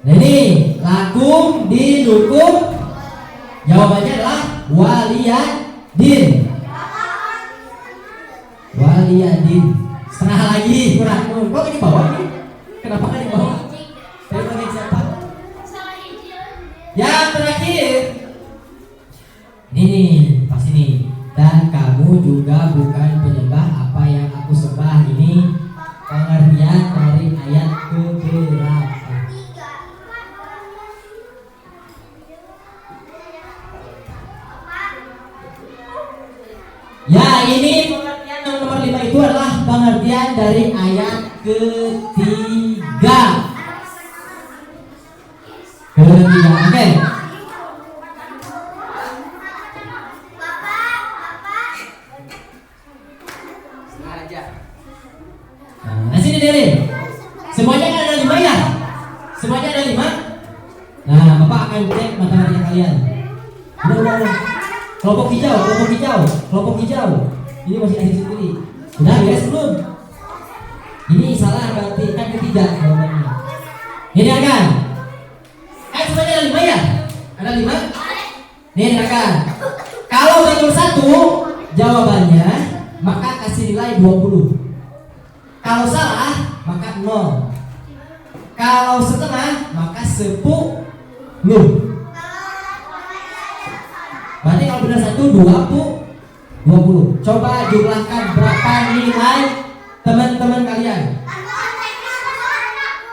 Nah ini lakum dinukum. Jawabannya adalah waliyadin. waliyadin. Setengah lagi kurang. Kok di bawah nih? Kenapa kan di bawah? Saya bagi siapa? Yang terakhir. Ini pas ini. Dan kamu juga bukan penyembah apa yang aku sembah. Ini pengertian dari ayat keberapa? Ya, ini pengertian yang nomor 5 itu adalah pengertian dari ayat ketiga. Oke. Nah, sini deh. Semuanya kan ada 5 ya? Semuanya ada 5. Nah, Bapak akan cek matematika kalian. Udah. Kelompok hijau. Ini masih ada sendiri. Udah beres belum? Ini salah berarti kan ketiga jawabannya. Ini akan. Semuanya ada 5 ya? Ada 5? Nih akan. Kalau betul 1 jawabannya, maka kasih nilai 20. Kalau salah, maka 0. Kalau setengah, maka 10. Berarti kalau benar 1, 20. Coba jumlahkan berapa nilai teman-teman kalian.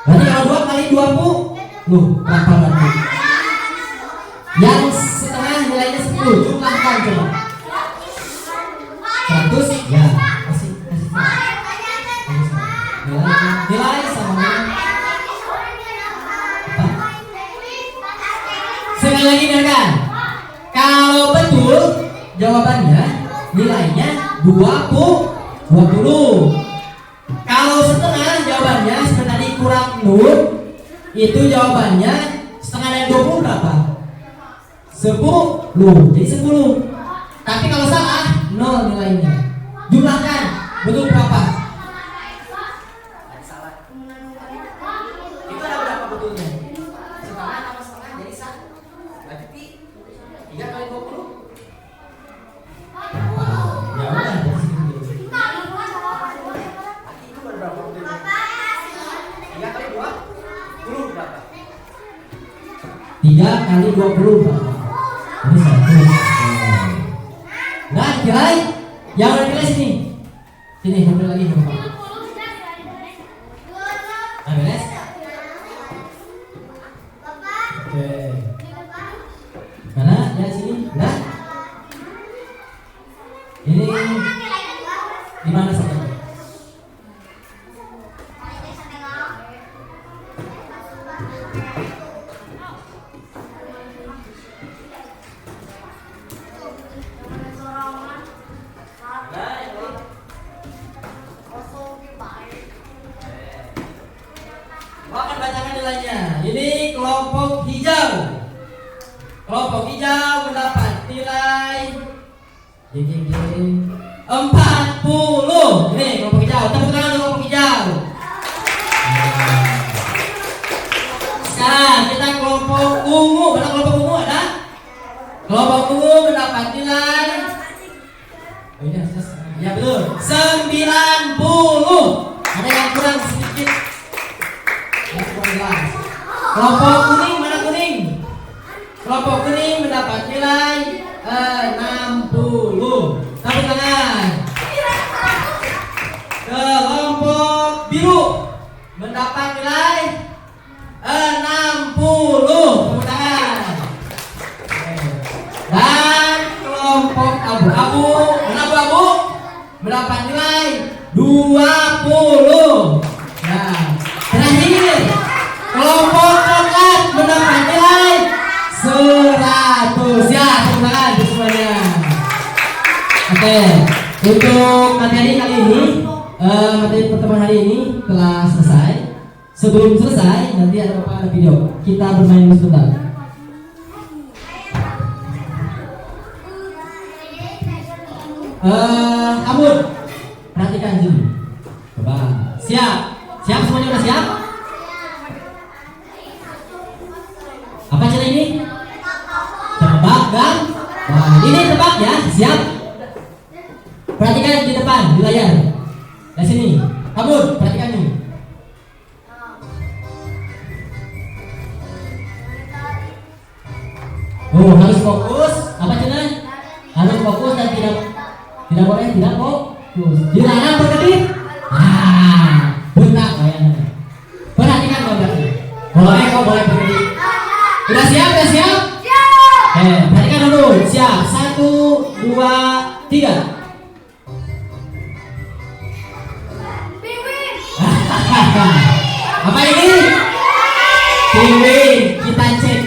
Berarti kalau 2 kali 20, berapa berarti? Yang setengah nilainya 10, jumlahkan coba. 100, ya. Kasih. Nilai sama apa? Sekali lagi kan? Kalau betul jawabannya nilainya 20. Kalau setengah jawabannya seperti tadi kurang 0, itu jawabannya setengah dari 20 berapa? 10. Jadi 10. Tapi kalau salah 0 nilainya. Jumlahkan betul berapa? Itu ada berapa betulnya? Setengah tambah setengah jadi 1. Berarti 3 kali 20. Ya udah. Berarti itu berapa betulnya? 3 kali 20 berapa? 3 kali 20 berapa? Ini 1. Nah, nilai yang udah nilai sini. Sini, ambil lagi Bapak. Nah, beres? Oke. Mana? Ya sini. Nah. Ini di mana saja? Akan bacakan nilainya. Ini kelompok hijau. Kelompok hijau mendapat nilai 40. Ini kelompok hijau. Tepuk tangan untuk kelompok hijau. Sekarang kita kelompok ungu. Mana kelompok ungu ada? Kelompok ungu mendapat nilai. Ya betul. 90. Ada yang kurang sedikit. Kelompok kuning, mana kuning? Kelompok kuning mendapat nilai 60. Tepuk tangan. Kelompok biru mendapat nilai 60. Tepuk tangan. Dan kelompok abu-abu, abu-abu mendapat nilai 20. Nah, terakhir kelompok coklat mendapat nilai 100. Ya, tepuk tangan untuk semuanya. Oke, untuk materi kali ini, materi pertemuan hari ini telah selesai. Sebelum selesai, nanti ada video. Kita bermain dulu sebentar. Amud, perhatikan sini. Coba, siap? Siap semuanya, udah siap? Apa cara ini? Tebak kan? Nah, ini tebak ya, siap? Perhatikan di depan di layar. Di sini. Kamu perhatikan nih. Oh, harus fokus. Apa cenah? Harus fokus dan tidak boleh tidak fokus. Dilarang berkedip. Buta kayaknya. Perhatikan gambarnya. Boleh kok boleh berkedip. Udah siap? Udah siap? Perhatikan dulu. Siap. 1, 2, 3. Apa ini? Pinguin. Kita cek.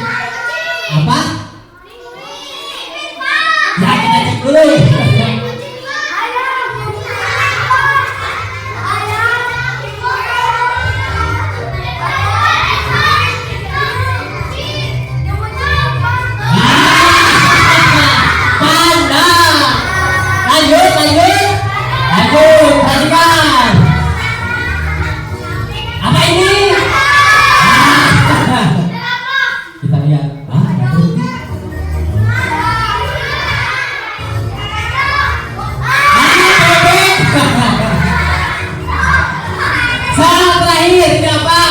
Apa? Ya kita cek dulu. Lanjut, perhatikan. Apa ini? Kita lihat. Salah terakhir ini apa?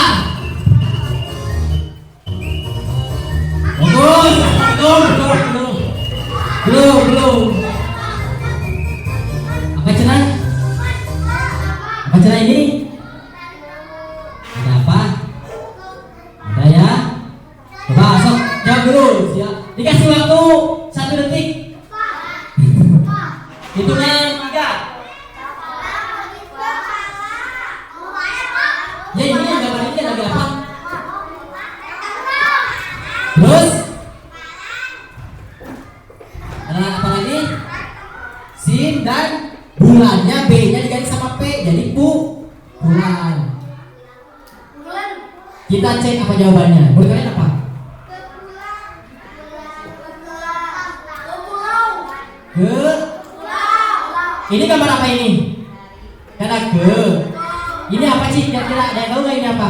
Belum. Apa cenah? Apa cenah ini? Ada apa? Ada ya? Coba sok jawab dulu. Siap. Dikasih waktu 1 detik. Hitungan 3. Ya ini yang gambar ini lagi apa? Terus? Ada apa lagi? Sin dan bulannya B-nya diganti sama P jadi bulan. Kita cek apa jawabannya. Menurut kalian apa? Ini gambar apa ini? Karena ini apa sih? Kira-kira ada yang tahu nggak ini apa?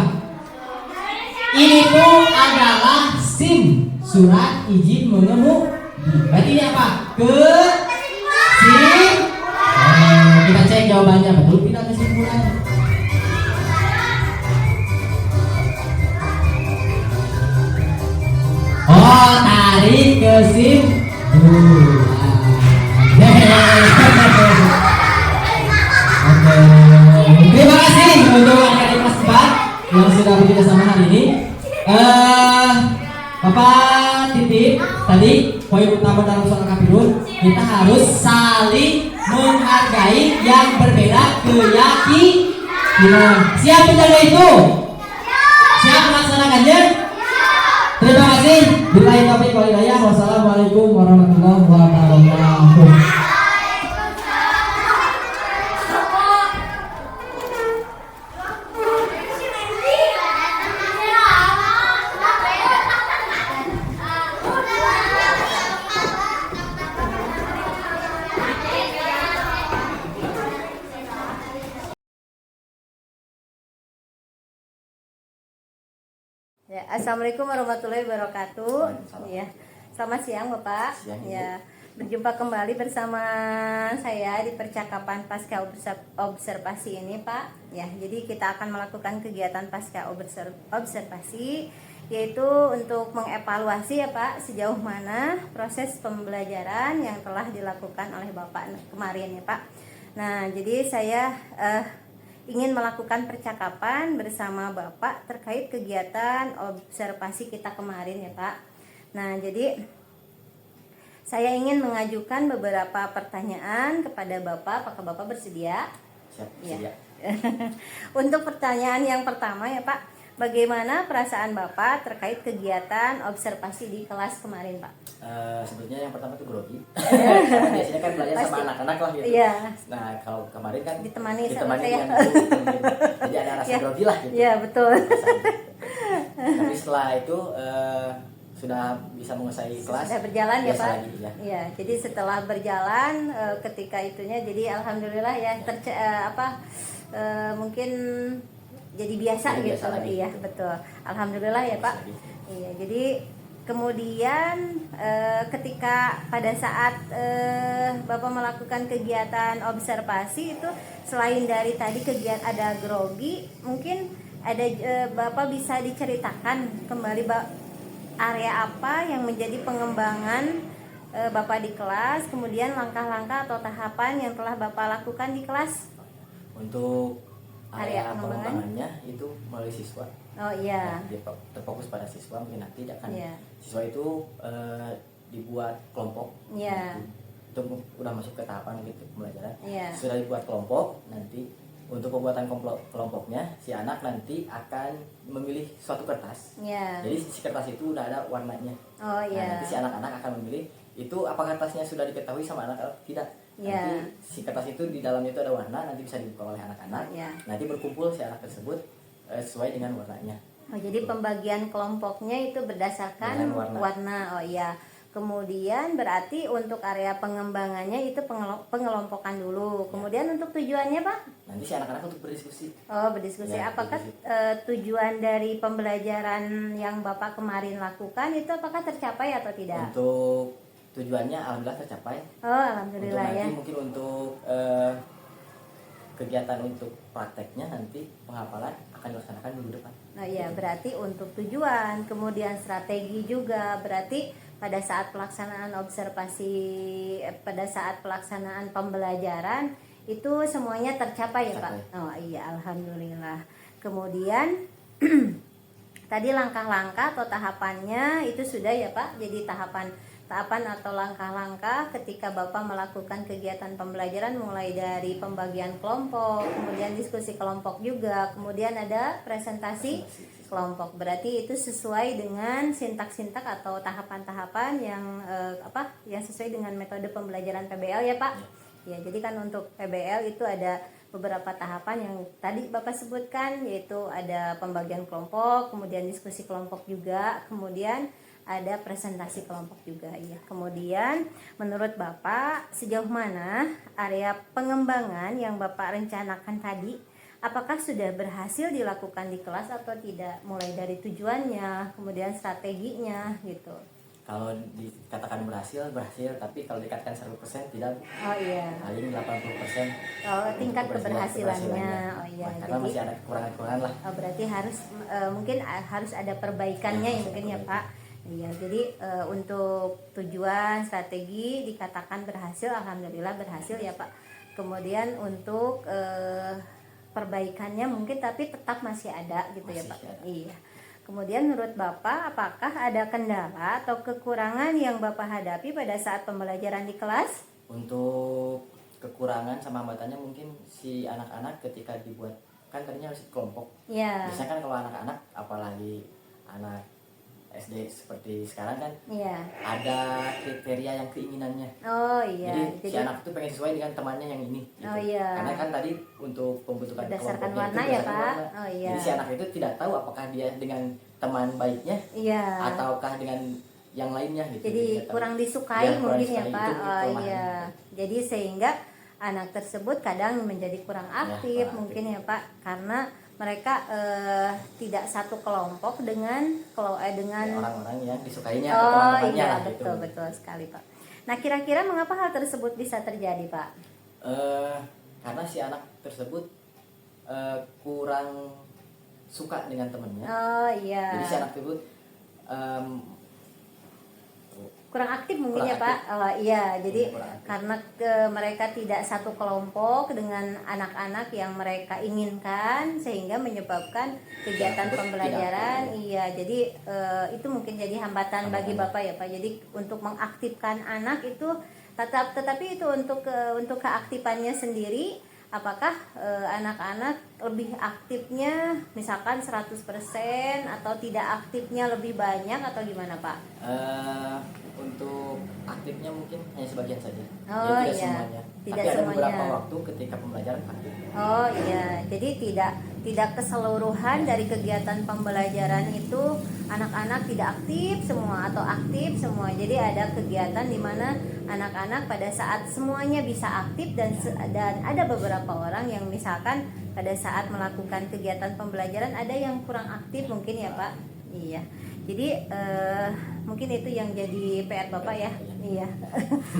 Ini tuh adalah SIM, surat izin mengemudi. Berarti ini apa? SIM. Kita cek jawabannya betul tidak kesimpulan. Oh, tarik kesimpulan. Terima kasih untuk adik-adik kelas 4 yang sudah bekerja sama hari ini. Bapak titip tadi poin utama dalam soal kafirun, kita harus saling menghargai yang berbeda keyakinan. Siap menjaga itu? Siap melaksanakannya? Terima kasih. Billahi taufiq wal hidayah. Wassalamualaikum warahmatullahi wabarakatuh. Ya, assalamualaikum warahmatullahi wabarakatuh. Ya, selamat siang Bapak. Siang, Ibu. Ya, berjumpa kembali bersama saya di percakapan pasca observasi ini Pak. Ya, jadi kita akan melakukan kegiatan pasca observasi, yaitu untuk mengevaluasi ya Pak sejauh mana proses pembelajaran yang telah dilakukan oleh Bapak kemarin ya Pak. Nah, jadi saya ingin melakukan percakapan bersama Bapak terkait kegiatan observasi kita kemarin ya Pak. Nah, jadi saya ingin mengajukan beberapa pertanyaan kepada Bapak. Apakah Bapak bersedia? Siap, bersedia. Ya. Untuk pertanyaan yang pertama ya Pak, bagaimana perasaan Bapak terkait kegiatan observasi di kelas kemarin Pak? Sebetulnya yang pertama itu grogi. Karena biasanya kan belajar sama anak-anak lah gitu. Iya. Nah kalau kemarin kan ditemani sama saya. dengan jadi ada rasa grogi lah gitu. Iya betul. Tapi setelah itu sudah bisa menguasai kelas. Sudah berjalan ya Pak. Lagi, ya. Iya. Jadi setelah berjalan ketika itunya, jadi alhamdulillah ya mungkin jadi biasa Jadi gitu. biasa lagi, Iya gitu. betul. Alhamdulillah ya Pak. Lagi. Iya. Jadi Kemudian ketika pada saat Bapak melakukan kegiatan observasi itu, selain dari tadi kegiatan ada grogi, mungkin ada Bapak bisa diceritakan kembali area apa yang menjadi pengembangan Bapak di kelas, kemudian langkah-langkah atau tahapan yang telah Bapak lakukan di kelas. Untuk Area area pengembangan? pengembangannya itu melalui siswa. Oh iya. Dia terfokus pada siswa, mungkin nanti akan Iya. siswa itu dibuat kelompok. Iya. Itu udah masuk ke tahapan gitu pembelajaran. Iya. Sudah dibuat kelompok, nanti untuk pembuatan kelompoknya si anak nanti akan memilih suatu kertas. Iya. Jadi si kertas itu udah ada warnanya. Oh Nah, iya. nanti si anak-anak akan memilih itu apa kertasnya sudah diketahui sama anak atau tidak. Iya. Nanti si kertas itu di dalamnya itu ada warna, nanti bisa dibuka oleh anak-anak. Iya. Nanti berkumpul si anak tersebut sesuai dengan warnanya. Oh, jadi pembagian kelompoknya itu berdasarkan Dengan warna. Oh iya. Kemudian berarti untuk area pengembangannya itu pengelompokan dulu. Kemudian untuk tujuannya, Pak? Nanti si anak-anak untuk berdiskusi. Oh, berdiskusi. Ya, Apakah berdiskusi. tujuan dari pembelajaran yang Bapak kemarin lakukan itu apakah tercapai atau tidak? Untuk tujuannya alhamdulillah tercapai. Oh, alhamdulillah Untuk ya. nanti mungkin untuk kegiatan untuk prakteknya nanti penghafalan akan dilaksanakan minggu depan. Nah iya, berarti untuk tujuan, kemudian strategi juga, berarti pada saat pelaksanaan observasi, pada saat pelaksanaan pembelajaran itu semuanya tercapai ya Pak? Oh iya, alhamdulillah. Kemudian tadi langkah-langkah atau tahapannya itu sudah ya Pak, jadi tahapan atau langkah-langkah ketika Bapak melakukan kegiatan pembelajaran mulai dari pembagian kelompok, kemudian diskusi kelompok juga, kemudian ada presentasi kelompok. Berarti itu sesuai dengan sintak-sintak atau tahapan-tahapan yang yang sesuai dengan metode pembelajaran PBL ya Pak. Ya, jadi kan untuk PBL itu ada beberapa tahapan yang tadi Bapak sebutkan, yaitu ada pembagian kelompok, kemudian diskusi kelompok juga, kemudian ada presentasi kelompok juga ya. Kemudian menurut Bapak sejauh mana area pengembangan yang Bapak rencanakan tadi, apakah sudah berhasil dilakukan di kelas atau tidak? Mulai dari tujuannya, kemudian strateginya gitu. Kalau dikatakan berhasil, tapi kalau dikatakan 100% tidak. Oh iya. Paling 80%. Oh, tingkat keberhasilannya. Oh iya. Karena Jadi masih ada kekurangan-kekurangan lah. Oh, berarti harus mungkin harus ada perbaikannya ya mungkin ya Pak. Iya, jadi untuk tujuan strategi dikatakan berhasil, alhamdulillah berhasil ya Pak. Kemudian untuk perbaikannya mungkin tapi tetap masih ada gitu ya Pak. Iya. Kemudian menurut Bapak apakah ada kendala atau kekurangan yang Bapak hadapi pada saat pembelajaran di kelas? Untuk kekurangan sama hambatannya mungkin si anak-anak ketika dibuat, kan tadinya harus kelompok. Iya. Biasanya kan kalau anak-anak apalagi anak SD seperti sekarang kan ada kriteria yang keinginannya. Oh iya. Jadi si anak itu pengen sesuai dengan temannya yang ini. Gitu. Oh iya. Karena kan tadi untuk pembentukan berdasarkan kelompoknya warna itu ya berdasarkan Pak. warna. Oh iya. Jadi si anak itu tidak tahu apakah dia dengan teman baiknya ataukah dengan yang lainnya gitu. Jadi kurang disukai mungkin ya Pak. Oh kelemahan. iya. Jadi sehingga anak tersebut kadang menjadi kurang aktif mungkin ya Pak, karena mereka tidak satu kelompok dengan orang-orang yang disukainya. Oh iya, gitu. betul sekali Pak. Nah kira-kira mengapa hal tersebut bisa terjadi Pak? Karena si anak tersebut kurang suka dengan temannya. Oh iya. Jadi si anak tersebut kurang aktif mungkin ya Pak. Oh iya, jadi karena mereka tidak satu kelompok dengan anak-anak yang mereka inginkan sehingga menyebabkan kegiatan pembelajaran jadi itu mungkin jadi hambatan bagi Bapak ya Pak. Jadi untuk mengaktifkan anak itu tetapi itu untuk keaktifannya sendiri, apakah anak-anak lebih aktifnya misalkan 100% atau tidak aktifnya lebih banyak atau gimana Pak? Untuk aktifnya mungkin hanya sebagian saja. Oh tidak iya. Semuanya. Tidak tapi ada semuanya. beberapa waktu ketika pembelajaran aktif. Oh iya. Jadi tidak keseluruhan dari kegiatan pembelajaran itu anak-anak tidak aktif semua atau aktif semua. Jadi ada kegiatan di mana anak-anak pada saat semuanya bisa aktif dan ada beberapa orang yang misalkan pada saat melakukan kegiatan pembelajaran ada yang kurang aktif mungkin ya Pak. Iya. Jadi Mungkin itu yang jadi PR Bapak ya. Iya.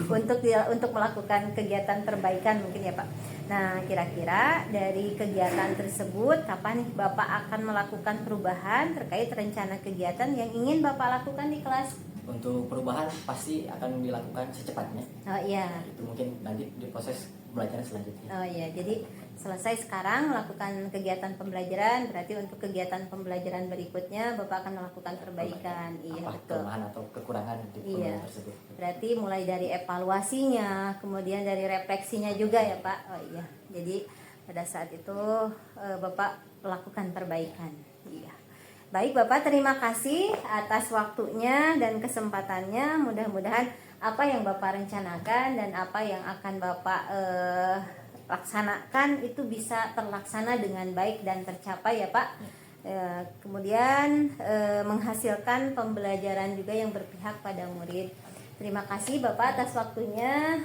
untuk melakukan kegiatan perbaikan mungkin ya Pak. Nah, kira-kira dari kegiatan tersebut kapan nih Bapak akan melakukan perubahan terkait rencana kegiatan yang ingin Bapak lakukan di kelas? Untuk perubahan pasti akan dilakukan secepatnya. Oh iya. Itu mungkin nanti di proses pembelajaran selanjutnya. Oh iya, jadi selesai sekarang melakukan kegiatan pembelajaran, berarti untuk kegiatan pembelajaran berikutnya Bapak akan melakukan perbaikan. Iya, betul. Kelemahan atau kekurangan di Iya. program tersebut. Berarti mulai dari evaluasinya, kemudian dari refleksinya juga ya Pak. Oh iya. Jadi pada saat itu Bapak lakukan perbaikan. Iya. Baik Bapak, terima kasih atas waktunya dan kesempatannya. Mudah-mudahan apa yang Bapak rencanakan dan apa yang akan Bapak laksanakan itu bisa terlaksana dengan baik dan tercapai ya Pak. Kemudian menghasilkan pembelajaran juga yang berpihak pada murid. Terima kasih Bapak atas waktunya.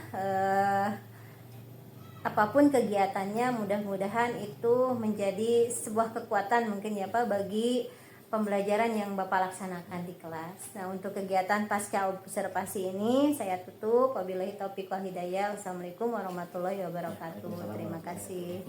Apapun kegiatannya, mudah-mudahan itu menjadi sebuah kekuatan mungkin ya Pak bagi pembelajaran yang Bapak laksanakan di kelas. Nah, untuk kegiatan pasca observasi ini saya tutup. Wabillahi taufiq wal hidayah. Wassalamualaikum warahmatullahi wabarakatuh. Terima kasih.